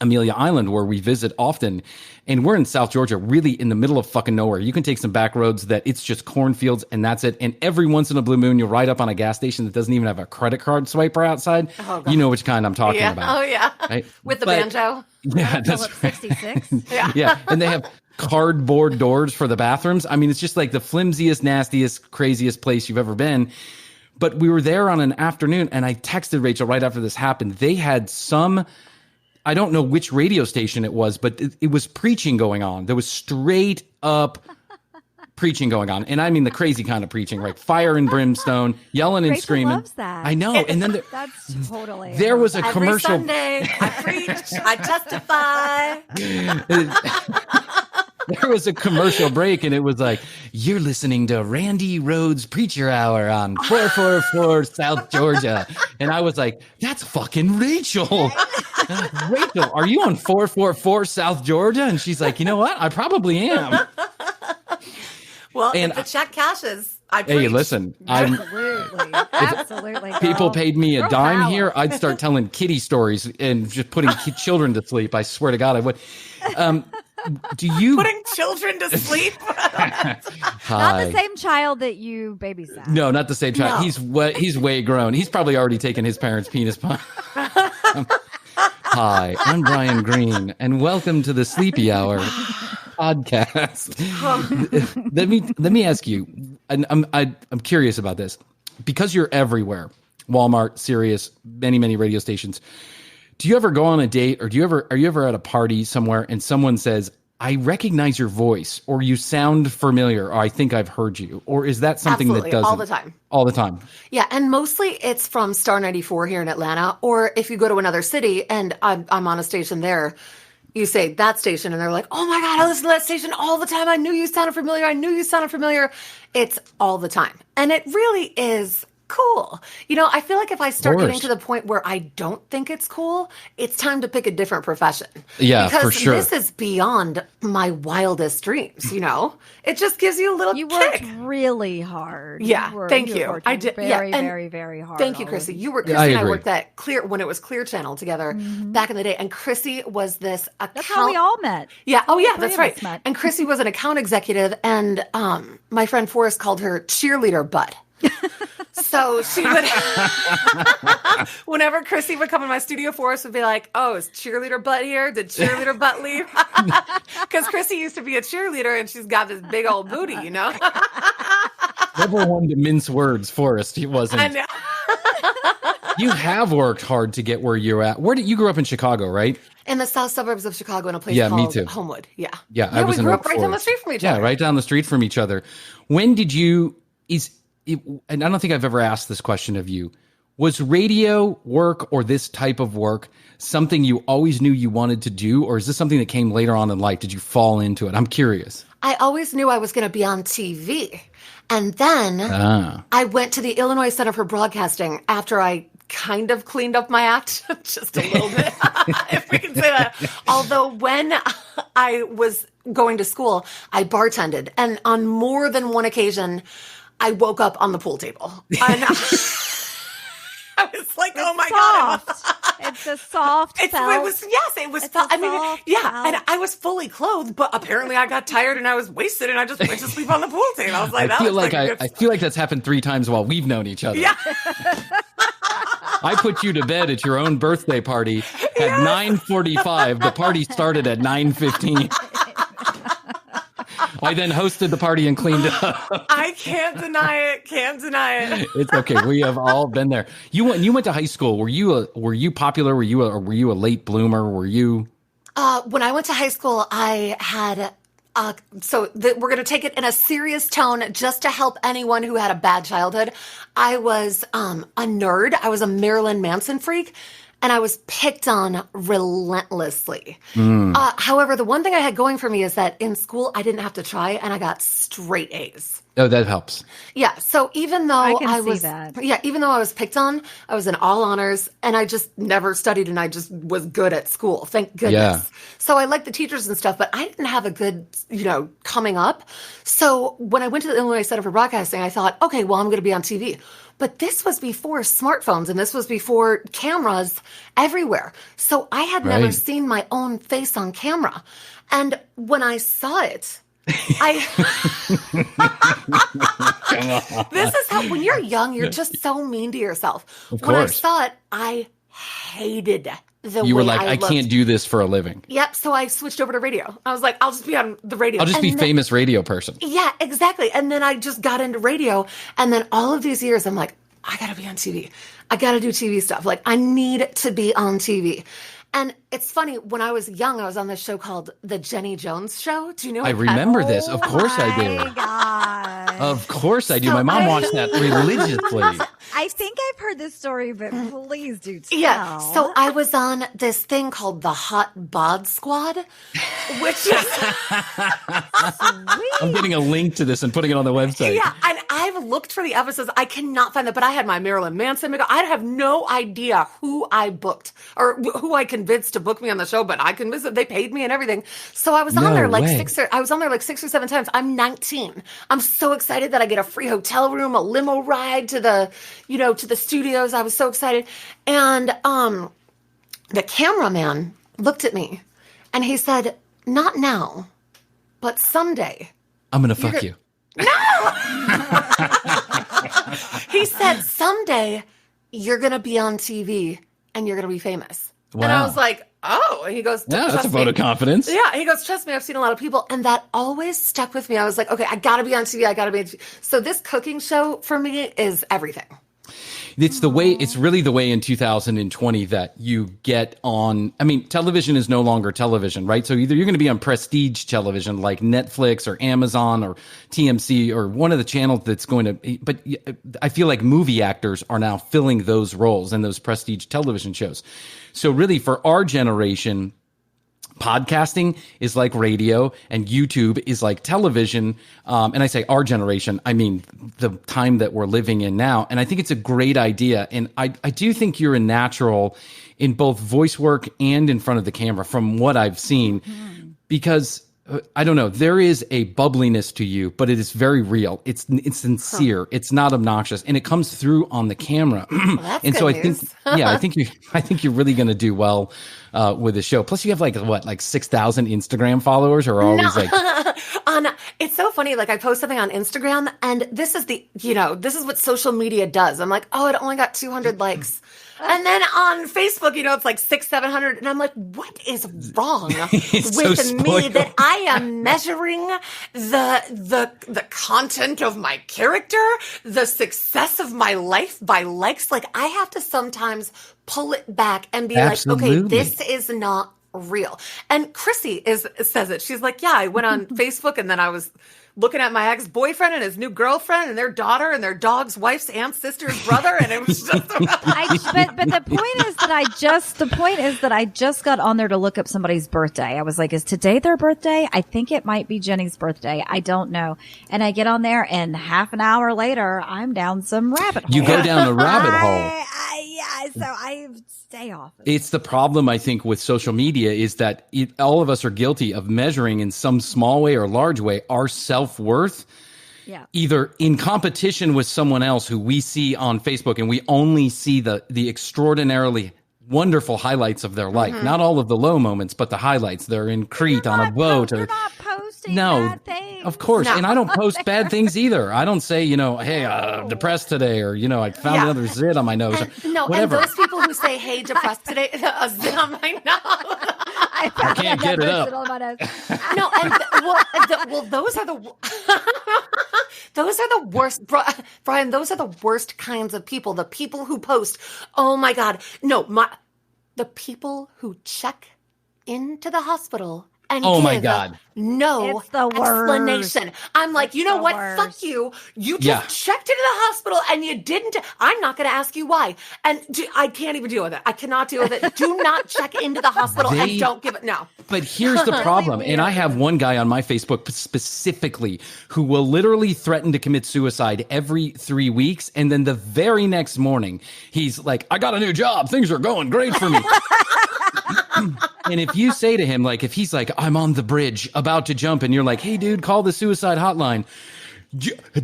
Amelia Island, where we visit often, and we're in South Georgia, really in the middle of fucking nowhere. You can take some back roads that it's just cornfields and that's it. And every once in a blue moon, you'll ride up on a gas station that doesn't even have a credit card swiper outside. Oh, you know which kind I'm talking about. Oh, yeah. Right? With the banjo. Yeah, that's right. 66. Yeah, and they have cardboard doors for the bathrooms. I mean, it's just like the flimsiest, nastiest, craziest place you've ever been. But we were there on an afternoon, and I texted Rachel right after this happened. They had I don't know which radio station it was, but it was preaching going on. There was straight up preaching going on. And I mean the crazy kind of preaching, like fire and brimstone, yelling and Rachel screaming. Loves that. I know. And then that's totally. There was a Every commercial. Sunday, I preach, I testify. There was a commercial break, and it was like, you're listening to Randy Rhodes Preacher Hour on 444 South Georgia. And I was like, that's fucking Rachel. Rachel, are you on 444 South Georgia? And she's like, you know what? I probably am. Well, and if the check cashes, I preach. Hey, listen. Absolutely. People girl. paid me a Girl dime power. here, I'd start telling kitty stories and just putting children to sleep. I swear to God, I would. Do you putting children to sleep? Hi. Not the same child that you babysat. No, not the same child. No. He's way grown. He's probably already taken his parents' penis pump. Hi, I'm Bryan Green, and welcome to the Sleepy Hour podcast. Let me ask you, and I'm curious about this because you're everywhere. Walmart, Sirius, many radio stations. Do you ever go on a date, or are you ever at a party somewhere and someone says, I recognize your voice, or you sound familiar, or I think I've heard you, or is that something Absolutely, that doesn't? all the time. All the time. Yeah, and mostly it's from Star 94 here in Atlanta, or if you go to another city and I'm on a station there, you say that station, and they're like, oh my God, I listen to that station all the time. I knew you sounded familiar. It's all the time. And it really is cool. I feel like if I start getting to the point where I don't think it's cool, it's time to pick a different profession. Yeah, because for sure. This is beyond my wildest dreams, It just gives you a little You kick. worked really hard. Yeah, thank you. Worked I did. very, and very, very hard. Thank you, all of Krissy. these Krissy years. and I worked at when it was Clear Channel together back in the day, and Krissy was this account. That's how we all met. Yeah. Oh, yeah. Three That's of right. us met. And Krissy was an account executive, and my friend Forrest called her cheerleader butt. So she would, whenever Krissy would come in my studio, Forrest would be like, oh, is cheerleader butt here? Did cheerleader butt leave? Because Krissy used to be a cheerleader, and she's got this big old booty, Never one to mince words, Forrest. He wasn't. I know. You have worked hard to get where you're at. You grew up in Chicago, right? In the south suburbs of Chicago, in a place me called too. Homewood. Yeah. Yeah, I was we in grew Oak up right down the Forest. street from each other. Yeah, right down the street from each other. When did you? And I don't think I've ever asked this question of you. Was radio work, or this type of work, something you always knew you wanted to do, or is this something that came later on in life? Did you fall into it? I'm curious. I always knew I was going to be on TV. And then I went to the Illinois Center for Broadcasting after I kind of cleaned up my act, just a little bit, if we can say that. Although when I was going to school, I bartended. And on more than one occasion, I woke up on the pool table. And I was like, oh my God. It's a soft felt. It was felt. I mean, yeah. And I was fully clothed, but apparently I got tired and I was wasted and I just went to sleep on the pool table. I was like, I feel like that's happened 3 times while we've known each other. Yeah. I put you to bed at your own birthday party at 9:45. The party started at 9:15. I then hosted the party and cleaned up. I can't deny it. It's okay. We have all been there. You went to high school. Were you popular? Were you a late bloomer? Were you? When I went to high school, I had. We're going to take it in a serious tone just to help anyone who had a bad childhood. I was a nerd. I was a Marilyn Manson freak. and I was picked on relentlessly. However, the one thing I had going for me is that in school, I didn't have to try, and I got straight A's. Oh, that helps. Yeah. So even though I was picked on, I was in all honors, and I just never studied, and I just was good at school. Thank goodness. Yeah. So I liked the teachers and stuff, but I didn't have a good, coming up. So when I went to the Illinois Center for Broadcasting, I thought, okay, well, I'm going to be on TV. But this was before smartphones, and this was before cameras everywhere. So I had never seen my own face on camera. And when I saw it, this is how, when you're young, you're just so mean to yourself. Of course. When I saw it, I hated the way You were like, I looked. can't do this for a living. Yep. So I switched over to radio. I was like, I'll just be on the radio. I'll just be famous radio person. Yeah, exactly. And then I just got into radio. And then all of these years, I'm like, I got to be on TV. I got to do TV stuff. Like, I need to be on TV. And it's funny, when I was young, I was on this show called The Jenny Jones Show. Do you know? I remember this. Of course I do. My God. Of course I do. My mom watched that religiously. I think I've heard this story, but please do tell. Yeah. So I was on this thing called the Hot Bod Squad, which is I'm getting a link to this and putting it on the website. Yeah, and I've looked for the episodes. I cannot find them, but I had my Marilyn Manson. I have no idea who I booked or who I convinced to book me on the show, but I convinced them. They paid me and everything. So I was on there like 6 or 7 times. I'm 19. I'm so excited that I get a free hotel room, a limo ride to the studios. I was so excited. And the cameraman looked at me and he said, "Not now, but someday I'm going to fuck you." No! He said, "Someday you're going to be on TV and you're going to be famous." Wow. And I was like, "Oh." And he goes, "Yeah, that's a vote of confidence." Yeah. He goes, "Trust me, I've seen a lot of people." And that always stuck with me. I was like, okay, I got to be on TV. I got to be on TV. So this cooking show for me is everything. It's really the way in 2020 that you get on. I mean, television is no longer television, right? So either you're going to be on prestige television like Netflix or Amazon or TMC or one of the channels that's going to, but I feel like movie actors are now filling those roles in those prestige television shows. So really for our generation, podcasting is like radio and YouTube is like television. And I say our generation, I mean the time that we're living in now. And I think it's a great idea. And I do think you're a natural in both voice work and in front of the camera from what I've seen, because I don't know, there is a bubbliness to you, but it is very real. It's sincere. It's not obnoxious, and it comes through on the camera. Well, that's and good so news. I think you're really going to do well with the show. Plus, you have like 6,000 Instagram followers, or always like. It's so funny. Like I post something on Instagram, and this is what social media does. I'm like, oh, it only got 200 likes. And then on Facebook, it's like 600-700. And I'm like, what is wrong with me that I am measuring the content of my character, the success of my life by likes? Like I have to sometimes pull it back and be like, okay, this is not real. And Krissy says it. She's like, yeah, I went on Facebook and then I was looking at my ex-boyfriend and his new girlfriend and their daughter and their dog's wife's aunt, sister's brother, and it was just. But the point is that I just got on there to look up somebody's birthday. I was like, is today their birthday? I think it might be Jenny's birthday. I don't know. And I get on there, and half an hour later, I'm down some rabbit hole. You go down a rabbit hole. So I stay off. It's the problem, I think, with social media is that all of us are guilty of measuring in some small way or large way our self-worth, either in competition with someone else who we see on Facebook, and we only see the extraordinarily wonderful highlights of their life. Not all of the low moments, but the highlights. They're in Crete on a boat. You're not posting bad things. Of course. No. And I don't post bad things either. I don't say, hey, depressed today, or, I found another zit on my nose. Whatever. And those people who say, hey, depressed today, a zit on my nose. I can't get it up. No, and those are the worst, Bryan. Those are the worst kinds of people. The people who post, oh my God, the people who check into the hospital and Oh give my God. no It's the explanation. I'm like, you know the what? worst. Fuck you. You just checked into the hospital and you didn't. I'm not going to ask you why. And I can't even deal with it. I cannot deal with it. Do not check into the hospital and don't give it. No. But here's the problem. And I have one guy on my Facebook specifically who will literally threaten to commit suicide every 3 weeks. And then the very next morning, he's like, I got a new job. Things are going great for me. And if you say to him, like, if he's like, I'm on the bridge about to jump, and you're like, hey, dude, call the suicide hotline.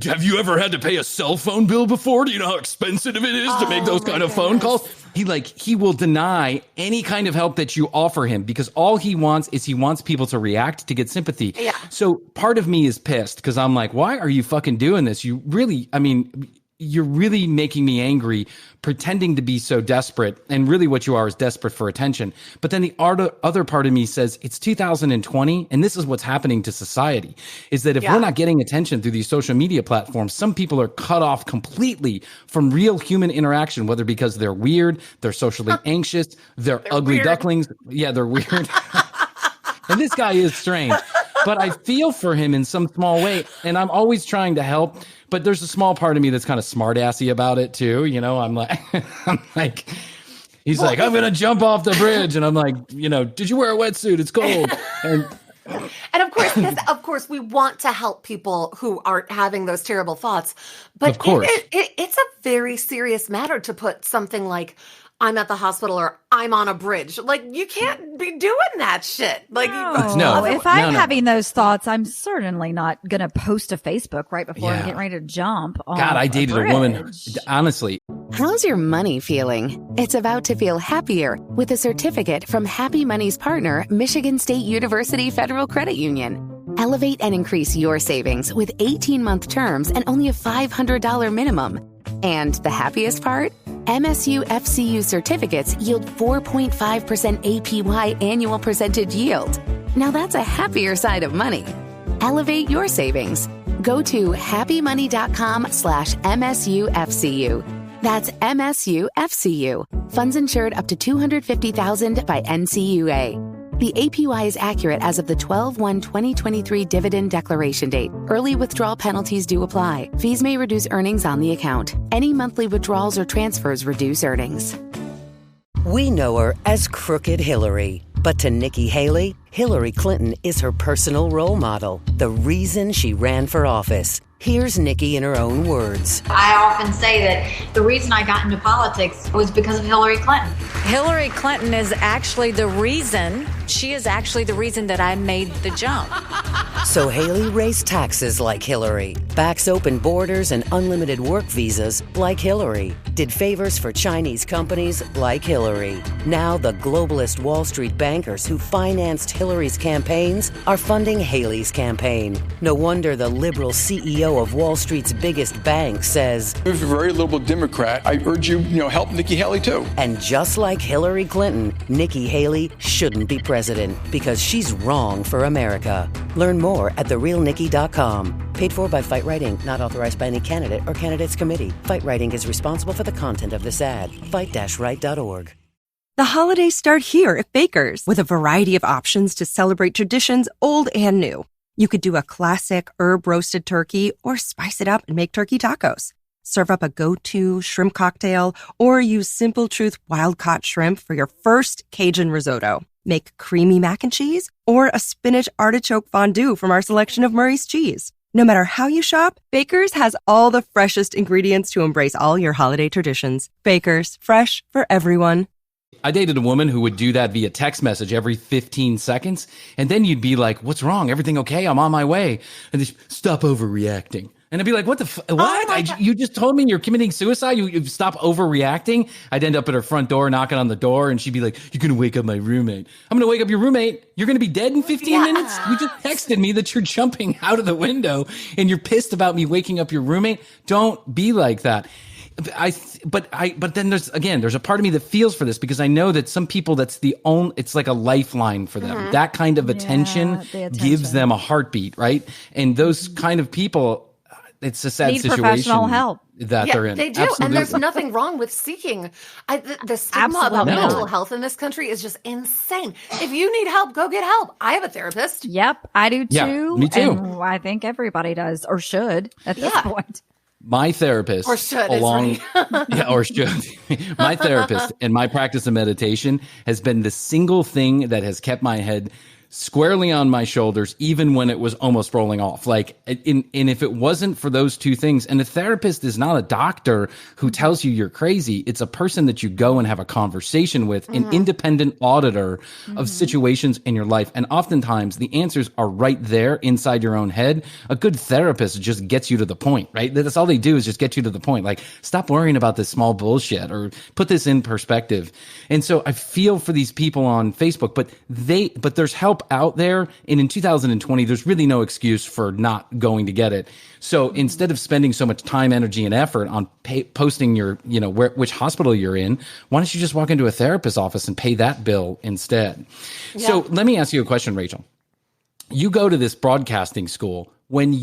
Have you ever had to pay a cell phone bill before? Do you know how expensive it is to make those kind of phone calls? He will deny any kind of help that you offer him because all he wants is people to react to get sympathy. Yeah. So part of me is pissed because I'm like, why are you fucking doing this? You're really making me angry, pretending to be so desperate. And really what you are is desperate for attention. But then the other part of me says it's 2020. And this is what's happening to society is that if we're not getting attention through these social media platforms, some people are cut off completely from real human interaction, whether because they're weird, they're socially anxious, they're ugly weird. Ducklings. Yeah, they're weird. And this guy is strange, but I feel for him in some small way. And I'm always trying to help. But there's a small part of me that's kind of smart-assy about it too. You know, I'm like, he's like, I'm going to jump off the bridge. And I'm like, you know, did you wear a wetsuit? It's cold. And of course, we want to help people who aren't having those terrible thoughts. But of course. It's a very serious matter to put something like, I'm at the hospital or I'm on a bridge. Like, you can't be doing that shit. Like, if I'm having those thoughts, I'm certainly not going to post to Facebook right before I'm getting ready to jump. God, I dated a woman. Honestly. How's your money feeling? It's about to feel happier with a certificate from Happy Money's partner, Michigan State University Federal Credit Union. Elevate and increase your savings with 18-month terms and only a $500 minimum. And the happiest part? MSU FCU certificates yield 4.5% APY annual percentage yield. Now that's a happier side of money. Elevate your savings. Go to happymoney.com/MSUFCU. That's MSUFCU. Funds insured up to $250,000 by NCUA. The APY is accurate as of the 12/1/2023 dividend declaration date. Early withdrawal penalties do apply. Fees may reduce earnings on the account. Any monthly withdrawals or transfers reduce earnings. We know her as Crooked Hillary. But to Nikki Haley, Hillary Clinton is her personal role model. The reason she ran for office. Here's Nikki in her own words. I often say that the reason I got into politics was because of Hillary Clinton. Hillary Clinton is actually the reason, she is actually the reason that I made the jump. So Haley raised taxes like Hillary, backs open borders and unlimited work visas like Hillary, did favors for Chinese companies like Hillary. Now the globalist Wall Street bankers who financed Hillary's campaigns are funding Haley's campaign. No wonder the liberal CEO of Wall Street's biggest bank says, If you're a very liberal Democrat, I urge you, help Nikki Haley too. And just like Hillary Clinton, Nikki Haley shouldn't be president because she's wrong for America. Learn more at therealnikki.com. Paid for by Fight Right Inc., not authorized by any candidate or candidates committee. Fight Right Inc. is responsible for the content of this ad. Fight-right.org. The holidays start here at Baker's with a variety of options to celebrate traditions old and new. You could do a classic herb-roasted turkey or spice it up and make turkey tacos. Serve up a go-to shrimp cocktail or use Simple Truth wild-caught shrimp for your first Cajun risotto. Make creamy mac and cheese or a spinach artichoke fondue from our selection of Murray's cheese. No matter how you shop, Baker's has all the freshest ingredients to embrace all your holiday traditions. Baker's, fresh for everyone. I dated a woman who would do that via text message every 15 seconds. And then you'd be like, what's wrong? Everything okay? I'm on my way. And then stop overreacting. And I'd be like, what? You just told me you're committing suicide? You stop overreacting? I'd end up at her front door, knocking on the door. And she'd be like, you're going to wake up my roommate. I'm going to wake up your roommate. You're going to be dead in 15 minutes? You just texted me that you're jumping out of the window and you're pissed about me waking up your roommate. Don't be like that. But then there's a part of me that feels for this because I know that some people it's like a lifeline for them. Mm-hmm. That kind of attention gives them a heartbeat, right? And those kind of people, it's a sad situation. Need professional help. that they're in. They do. Absolutely. And there's nothing wrong with seeking. The stigma about mental health in this country is just insane. If you need help, go get help. I have a therapist. Yep, I do too. Yeah, me too. And I think everybody does or should at this point. My therapist, or should, or should. My therapist and my practice of meditation has been the single thing that has kept my head squarely on my shoulders, even when it was almost rolling off. Like, and if it wasn't for those two things, and a therapist is not a doctor who tells you you're crazy. It's a person that you go and have a conversation with, an independent auditor of situations in your life. And oftentimes the answers are right there inside your own head. A good therapist just gets you to the point, right? That's all they do is just get you to the point. Like, stop worrying about this small bullshit or put this in perspective. And so I feel for these people on Facebook, but there's help out there, and in 2020 there's really no excuse for not going to get it. So instead of spending so much time, energy, and effort on posting your, which hospital you're in, why don't you just walk into a therapist's office and pay that bill instead? Yeah. So let me ask you a question, Rachel. You go to this broadcasting school. When do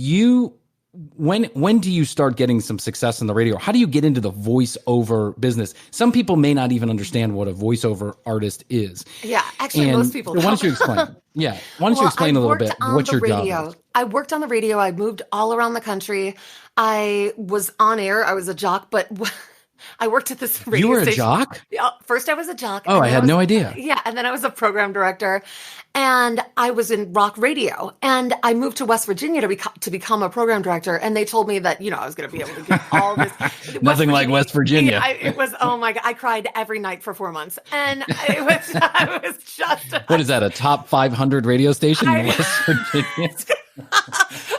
you start getting some success in the radio? How do you get into the voiceover business? Some people may not even understand what a voiceover artist is. Yeah, actually, most people don't. Why don't you explain? Yeah, why don't you explain a little bit what your job is? I worked on the radio. I moved all around the country. I was on air. I was a jock, but I worked at this radio station. You were a jock? Yeah, first I was a jock. Oh, I had no idea. Yeah, and then I was a program director. And I was in rock radio, and I moved to West Virginia to become a program director. And they told me that, I was going to be able to get all this. Nothing like West Virginia. It was, oh my God, I cried every night for 4 months. And I was just. What is that, a top 500 radio station in West Virginia? I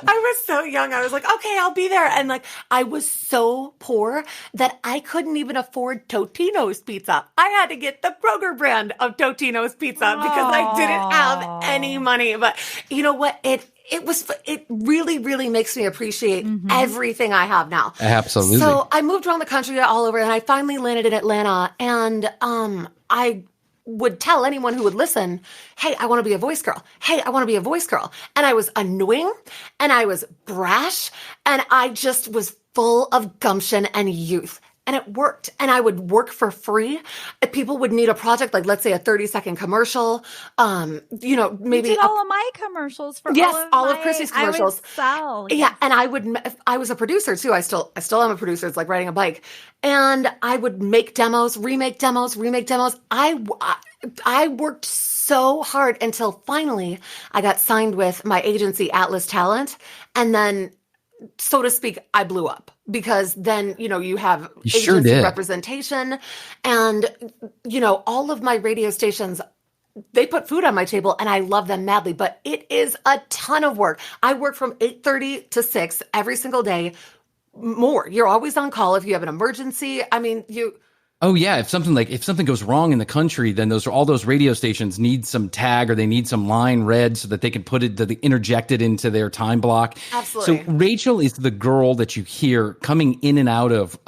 was so young. I was like, okay, I'll be there. And I was so poor that I couldn't even afford Totino's pizza. I had to get the Kroger brand of Totino's pizza because I didn't have any money. But you know what? It really, really makes me appreciate everything I have now. Absolutely. So I moved around the country all over, and I finally landed in Atlanta. And I would tell anyone who would listen, hey, I want to be a voice girl. Hey, I want to be a voice girl. And I was annoying, and I was brash, and I just was full of gumption and youth. And it worked. And I would work for free. If people would need a project, like let's say a 30-second commercial, maybe you did all of my commercials for all of Krissy's commercials. Yeah, and I was a producer too. I still am a producer. It's like riding a bike. And I would make demos, remake demos. I worked so hard until finally I got signed with my agency, Atlas Talent, and then, so to speak, I blew up because then, you have agency representation, and, all of my radio stations, they put food on my table, and I love them madly, but it is a ton of work. I work from 8:30 to 6 every single day. More. You're always on call if you have an emergency. I mean, Oh yeah, if something goes wrong in the country, then all those radio stations need some tag, or they need some line read so that they can interject it into their time block. Absolutely. So Rachel is the girl that you hear coming in and out of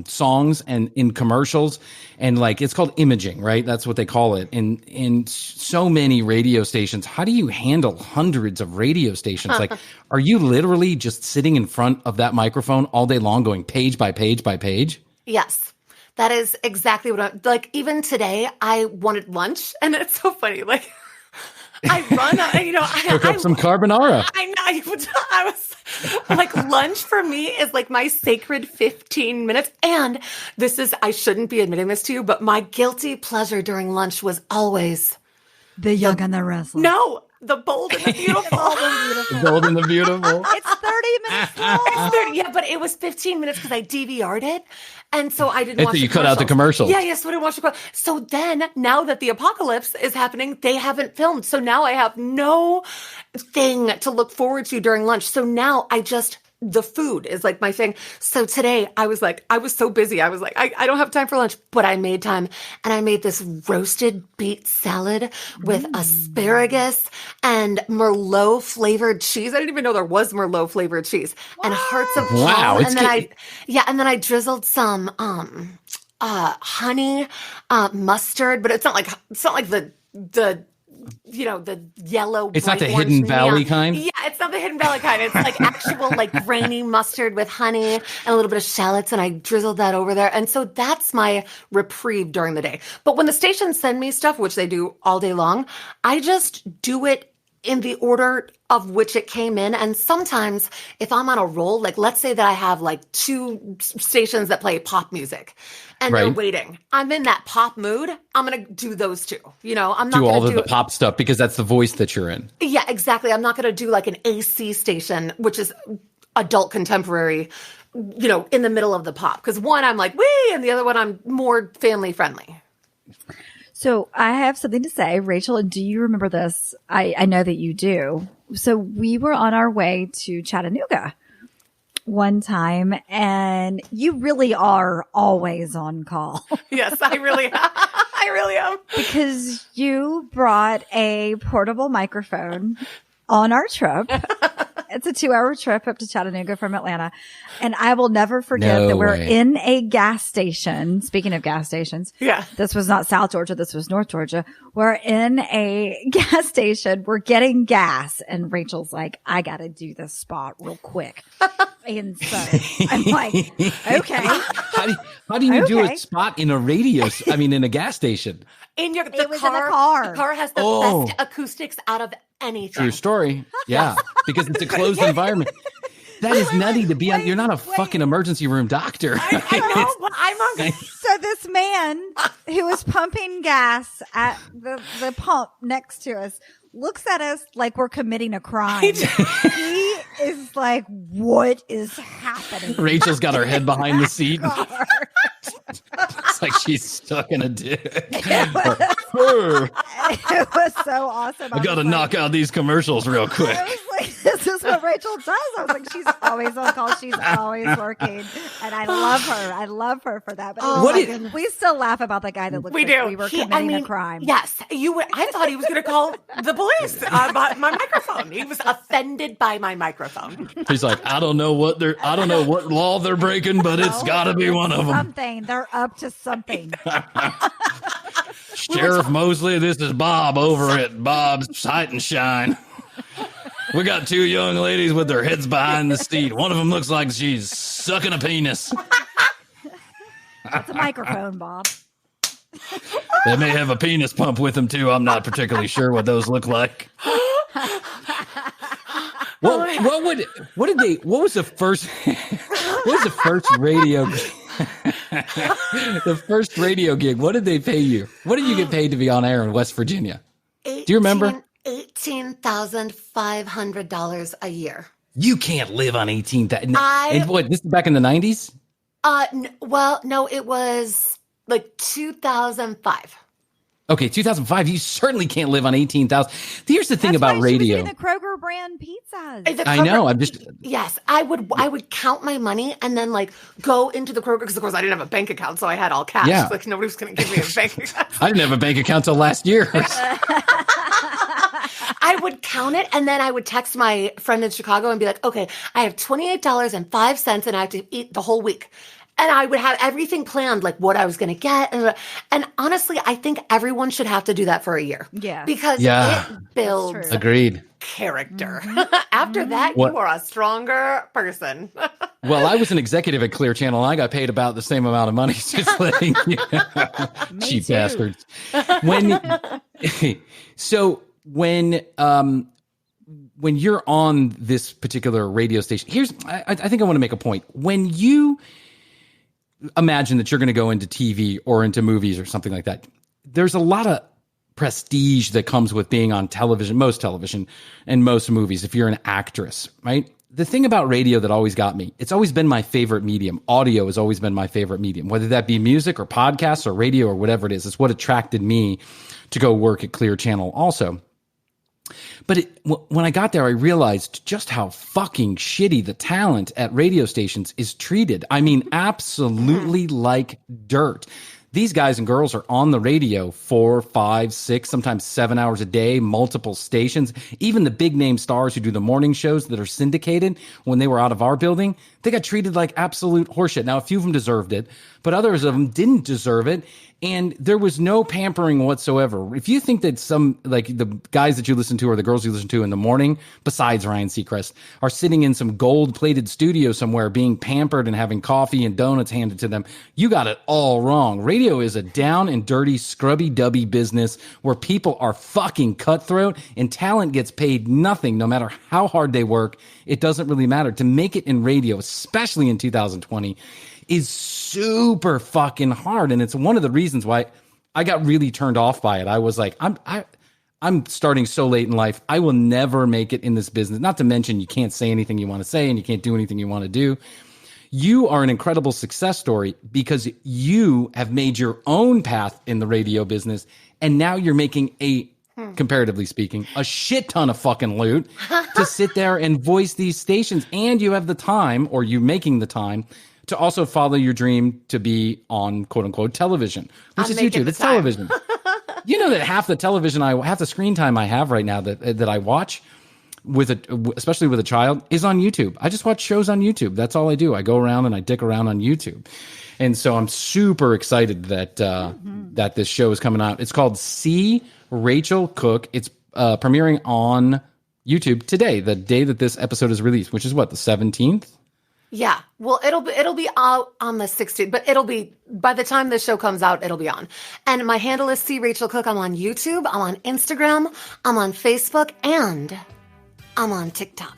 songs and in commercials, and it's called imaging, right? That's what they call it. In so many radio stations, how do you handle hundreds of radio stations? Are you literally just sitting in front of that microphone all day long, going page by page by page? Yes. That is exactly what even today, I wanted lunch, and it's so funny. I run, cook up some carbonara. I know. I was lunch for me is my sacred 15 minutes. And I shouldn't be admitting this to you, but my guilty pleasure during lunch was always the young and the restless. No. The bold and the beautiful. The bold and the beautiful. It's 30 minutes long. It's 30, yeah, but it was 15 minutes because I DVR'd it. And so I didn't watch you cut out the commercials. Yeah, so I didn't watch the commercials. So then, now that the apocalypse is happening, they haven't filmed. So now I have no thing to look forward to during lunch. So now the food is my thing. So today I was so busy. I was I don't have time for lunch, but I made time, and I made this roasted beet salad with asparagus and Merlot flavored cheese. I didn't even know there was Merlot flavored cheese and hearts of wow. And then I drizzled some honey mustard, but it's not like the the yellow. It's not the bright Hidden orange Valley neon. kind? Yeah, it's not the Hidden Valley kind. It's like actual like grainy mustard with honey and a little bit of shallots, and I drizzled that over there. And so that's my reprieve during the day. But when the stations send me stuff, which they do all day long, I just do it in the order of which it came in. And sometimes if I'm on a roll, like let's say that I have like 2 stations that play pop music and they're waiting. I'm in that pop mood. I'm going to do those 2. I'm not do all going to of the pop stuff because that's the voice that you're in. Yeah, exactly. I'm not going to do like an AC station, which is adult contemporary, in the middle of the pop. Because one, I'm like, wee, and the other one, I'm more family friendly. So I have something to say. Rachel, do you remember this? I know that you do. So we were on our way to Chattanooga one time, and you really are always on call. Yes, I really am. Because you brought a portable microphone on our trip. It's a 2-hour trip up to Chattanooga from Atlanta. And I will never forget that we're in a gas station. Speaking of gas stations. Yeah. This was not South Georgia. This was North Georgia. We're in a gas station. We're getting gas. And Rachel's like, I got to do this spot real quick. And so I'm like, okay. How do you do a spot in a in a gas station? The car has the best acoustics out of anything. True story. Yeah. Because it's a closed environment. That is nutty to be on. You're not a fucking emergency room doctor. I know, but I'm on. So this man who was pumping gas at the pump next to us looks at us like we're committing a crime. He is like, what is happening? Rachel's got her head behind the seat. It's like she's stuck in a dick. It was so awesome. I got to knock out these commercials real quick. I was like, this is what Rachel does. I was like, she's always on call. She's always working. And I love her. I love her for that. But we still laugh about the guy that looked like we were committing a crime. Yes. I thought he was going to call the police about my microphone. He was offended by my microphone. He's like, I don't know what law they're breaking, but it's got to be one of them. Something. They're up to something. Sheriff Mosley, this is Bob over at Bob's Sight and Shine. We got 2 young ladies with their heads behind the seat. One of them looks like she's sucking a penis. It's a microphone, Bob. They may have a penis pump with them too. I'm not particularly sure what those look like. What was the first radio the first radio gig? What did they pay you? What did you get paid to be on air in West Virginia? Do you remember? $18,500 a year. You can't live on $18,000. And what? This is back in the 90s? No, it was like 2005. Okay, 2005. You certainly can't live on $18,000. Here's the thing about radio. She was eating the Kroger brand pizzas. I know. Yes, I would count my money and then like go into the Kroger because of course I didn't have a bank account, so I had all cash. Yeah. Like nobody was going to give me a bank account. I didn't have a bank account till last year. I would count it and then I would text my friend in Chicago and be like, okay, I have $28.05 and I have to eat the whole week. And I would have everything planned, like what I was going to get. And honestly, I think everyone should have to do that for a year. Yeah. Because it builds character. Mm-hmm. After that, you are a stronger person. Well, I was an executive at Clear Channel, and I got paid about the same amount of money. Just letting you know. Cheap bastards. When you're on this particular radio station, I think I want to make a point. When you imagine that you're going to go into TV or into movies or something like that, there's a lot of prestige that comes with being on television, most television and most movies, if you're an actress, right? The thing about radio that always got me, it's always been my favorite medium. Audio has always been my favorite medium, whether that be music or podcasts or radio or whatever it is. It's what attracted me to go work at Clear Channel also. But when I got there, I realized just how fucking shitty the talent at radio stations is treated. I mean, absolutely like dirt. These guys and girls are on the radio 4, 5, 6, sometimes 7 hours a day, multiple stations. Even the big name stars who do the morning shows that are syndicated, when they were out of our building, they got treated like absolute horseshit. Now, a few of them deserved it, but others of them didn't deserve it. And there was no pampering whatsoever. If you think that some, like the guys that you listen to or the girls you listen to in the morning, besides Ryan Seacrest, are sitting in some gold-plated studio somewhere being pampered and having coffee and donuts handed to them, you got it all wrong. Radio is a down and dirty, scrubby-dubby business where people are fucking cutthroat and talent gets paid nothing no matter how hard they work. It doesn't really matter. To make it in radio, especially in 2020, is super fucking hard. And it's one of the reasons why I got really turned off by it. I was like, I'm starting so late in life. I will never make it in this business. Not to mention you can't say anything you want to say and you can't do anything you want to do. You are an incredible success story because you have made your own path in the radio business. And now you're making comparatively speaking, a shit ton of fucking loot to sit there and voice these stations. And you have the time, or you making the time, to also follow your dream to be on quote unquote television, which is YouTube. It's television. You know that half the screen time I have right now that I watch especially with a child is on YouTube. I just watch shows on YouTube. That's all I do. I go around and I dick around on YouTube. And so I'm super excited that, that this show is coming out. It's called See Rachel Cook. It's premiering on YouTube today, the day that this episode is released, which is what, the 17th? Yeah. Well, it'll be out on the 16th, but it'll be, by the time this show comes out, it'll be on. And my handle is C Rachel Cook. I'm on YouTube. I'm on Instagram. I'm on Facebook, and I'm on TikTok.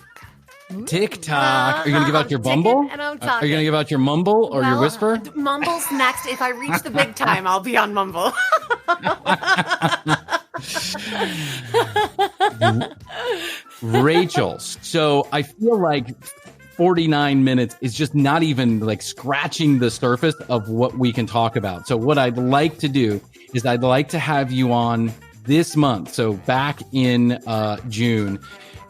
TikTok. Are you going to give out your Bumble? And I'm Are you going to give out your Mumble or your Whisper? Mumble's next. If I reach the big time, I'll be on Mumble. Rachel, so I feel like 49 minutes is just not even like scratching the surface of what we can talk about. So what I'd like to do is I'd like to have you on this month, so back in June,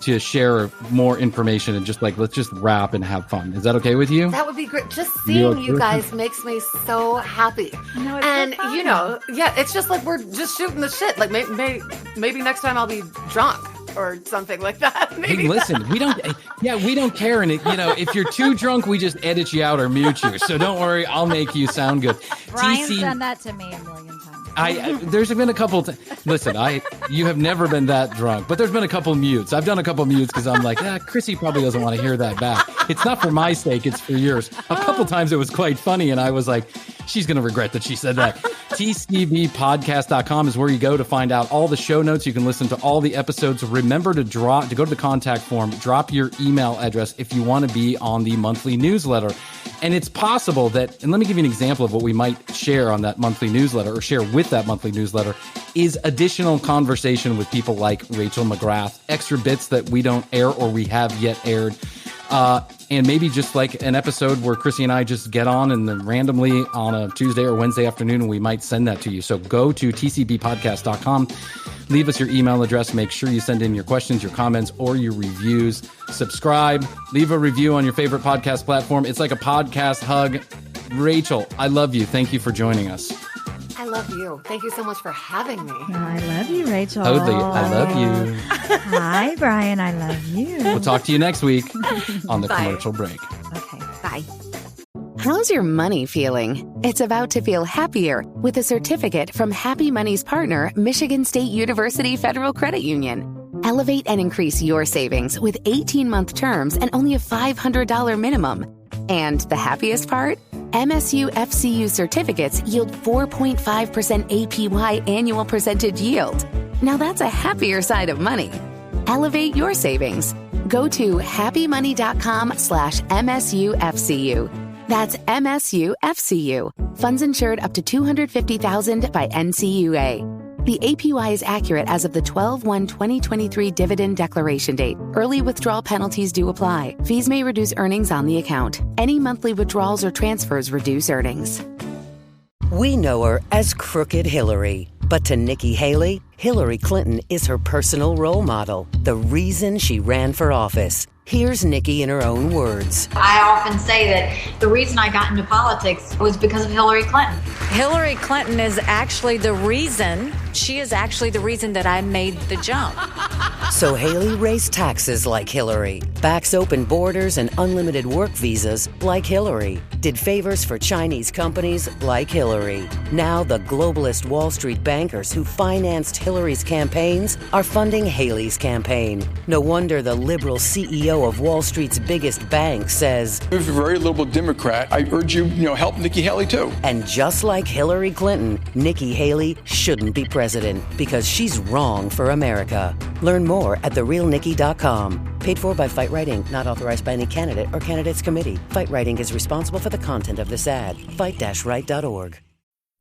to share more information and just like, let's just rap and have fun. Is that okay with you? That would be great. Just seeing you guys makes me so happy. And so you know, yeah, it's just like we're just shooting the shit. Like maybe next time I'll be drunk or something like that. Maybe hey, listen, we don't care. And if you're too drunk, we just edit you out or mute you. So don't worry, I'll make you sound good. Brian's done that to me a million times. There's been a couple. Listen, you have never been that drunk, but there's been a couple mutes. I've done a couple mutes because I'm like, Krissy probably doesn't want to hear that back. It's not for my sake; it's for yours. A couple times it was quite funny, and I was like, she's gonna regret that she said that. TCBpodcast.com is where you go to find out all the show notes. You can listen to all the episodes. Remember to go to the contact form, drop your email address if you want to be on the monthly newsletter. And it's possible that, and let me give you an example of what we might share on that monthly newsletter, or share with that monthly newsletter, is additional conversation with people like Rachel Mcgrath, extra bits that we don't air or we have yet aired, and maybe just like an episode where Krissy and I just get on and then randomly on a Tuesday or Wednesday afternoon, and we might send that to you. So go to tcbpodcast.com. Leave us your email address. Make sure you send in your questions, your comments, or your reviews. Subscribe. Leave a review on your favorite podcast platform. It's like a podcast hug. Rachel, I love you. Thank you for joining us. I love you. Thank you so much for having me. I love you, Rachel. Hoadley, I love you. Hi, Bryan. I love you. We'll talk to you next week on the commercial break. Okay, bye. How's your money feeling? It's about to feel happier with a certificate from Happy Money's partner, Michigan State University Federal Credit Union. Elevate and increase your savings with 18-month terms and only a $500 minimum. And the happiest part? MSU FCU certificates yield 4.5% APY annual percentage yield. Now that's a happier side of money. Elevate your savings. Go to happymoney.com/MSUFCU. That's MSUFCU. Funds insured up to $250,000 by NCUA. The APY is accurate as of the 12/1/2023 dividend declaration date. Early withdrawal penalties do apply. Fees may reduce earnings on the account. Any monthly withdrawals or transfers reduce earnings. We know her as Crooked Hillary, But to Nikki Haley, Hillary Clinton is her personal role model, the reason she ran for office. Here's Nikki in her own words. I often say that the reason I got into politics was because of Hillary Clinton. Hillary Clinton is actually the reason, she is actually the reason that I made the jump. So Haley raised taxes like Hillary, backs open borders and unlimited work visas like Hillary, did favors for Chinese companies like Hillary. Now the globalist Wall Street bankers who financed Hillary's campaigns are funding Haley's campaign. No wonder the liberal CEO of Wall Street's biggest bank says, If you're a very liberal Democrat, I urge you, help Nikki Haley too. And just like Hillary Clinton, Nikki Haley shouldn't be president because she's wrong for America. Learn more at therealnikki.com. Paid for by Fight Right Inc., not authorized by any candidate or candidates committee. Fight Right Inc. is responsible for the content of this ad. Fight-right.org.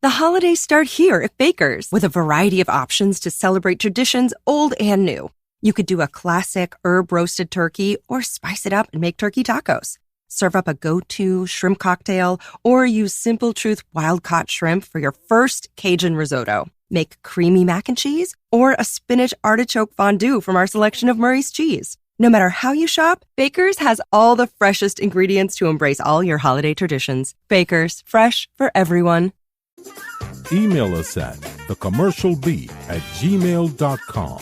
The holidays start here at Baker's with a variety of options to celebrate traditions old and new. You could do a classic herb-roasted turkey or spice it up and make turkey tacos. Serve up a go-to shrimp cocktail or use Simple Truth wild-caught shrimp for your first Cajun risotto. Make creamy mac and cheese or a spinach artichoke fondue from our selection of Murray's cheese. No matter how you shop, Baker's has all the freshest ingredients to embrace all your holiday traditions. Baker's, fresh for everyone. Email us at thecommercialb@gmail.com.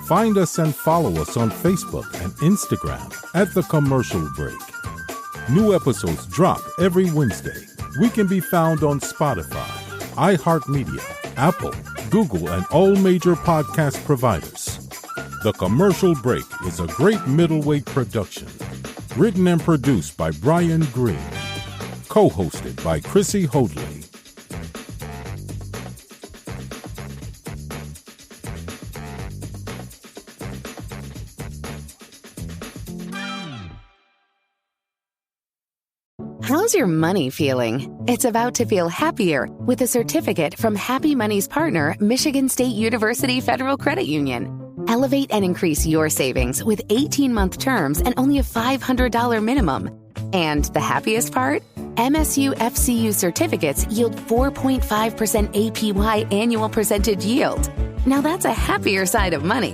Find us and follow us on Facebook and Instagram at The Commercial Break. New episodes drop every Wednesday. We can be found on Spotify, iHeartMedia, Apple, Google, and all major podcast providers. The Commercial Break is a great middleweight production. Written and produced by Bryan Green. Co-hosted by Krissy Hoadley. How's your money feeling? It's about to feel happier with a certificate from Happy Money's partner, Michigan State University Federal Credit Union. Elevate and increase your savings with 18-month terms and only a $500 minimum. And the happiest part? MSU FCU certificates yield 4.5% APY annual percentage yield. Now that's a happier side of money.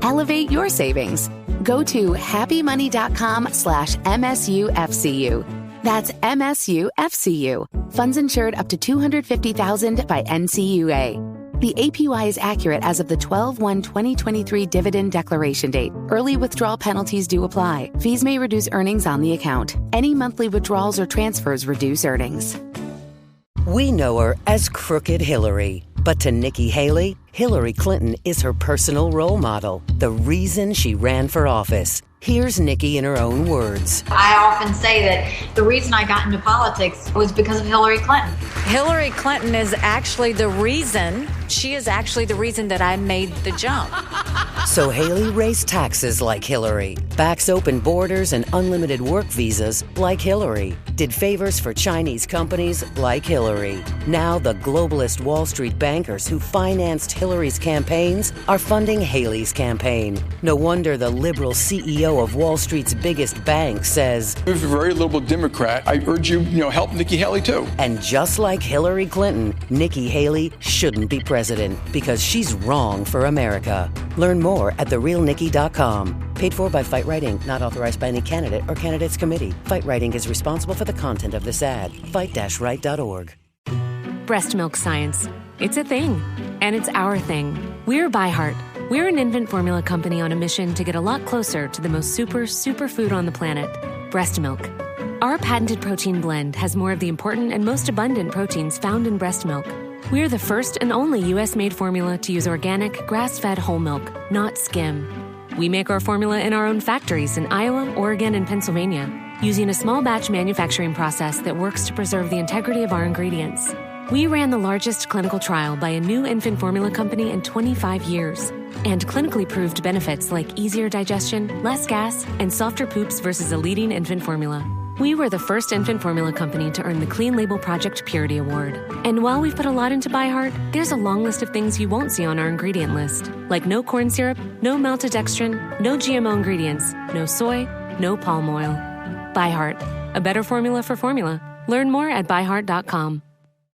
Elevate your savings. Go to happymoney.com/MSUFCU. That's MSUFCU. Funds insured up to $250,000 by NCUA. The APY is accurate as of the 12/1/2023 dividend declaration date. Early withdrawal penalties do apply. Fees may reduce earnings on the account. Any monthly withdrawals or transfers reduce earnings. We know her as Crooked Hillary. But to Nikki Haley, Hillary Clinton is her personal role model, the reason she ran for office. Here's Nikki in her own words. I often say that the reason I got into politics was because of Hillary Clinton. Hillary Clinton is actually the reason, she is actually the reason that I made the jump. So Haley raised taxes like Hillary, backs open borders and unlimited work visas like Hillary, did favors for Chinese companies like Hillary. Now the globalist Wall Street bankers who financed Hillary's campaigns are funding Haley's campaign. No wonder the liberal CEO of Wall Street's biggest bank says, If you're a very liberal Democrat, I urge you, help Nikki Haley too. And just like Hillary Clinton, Nikki Haley shouldn't be president because she's wrong for America. Learn more at therealnikki.com. Paid for by Fight Right Inc., not authorized by any candidate or candidates committee. Fight Right Inc. is responsible for the content of this ad. Fight-right.org. Breast milk science. It's a thing. And it's our thing. We're ByHeart. We're an infant formula company on a mission to get a lot closer to the most super food on the planet, breast milk. Our patented protein blend has more of the important and most abundant proteins found in breast milk. We're the first and only U.S.-made formula to use organic, grass-fed whole milk, not skim. We make our formula in our own factories in Iowa, Oregon, and Pennsylvania, using a small batch manufacturing process that works to preserve the integrity of our ingredients. We ran the largest clinical trial by a new infant formula company in 25 years and clinically proved benefits like easier digestion, less gas, and softer poops versus a leading infant formula. We were the first infant formula company to earn the Clean Label Project Purity Award. And while we've put a lot into ByHeart, there's a long list of things you won't see on our ingredient list, like no corn syrup, no maltodextrin, no GMO ingredients, no soy, no palm oil. ByHeart, a better formula for formula. Learn more at byheart.com.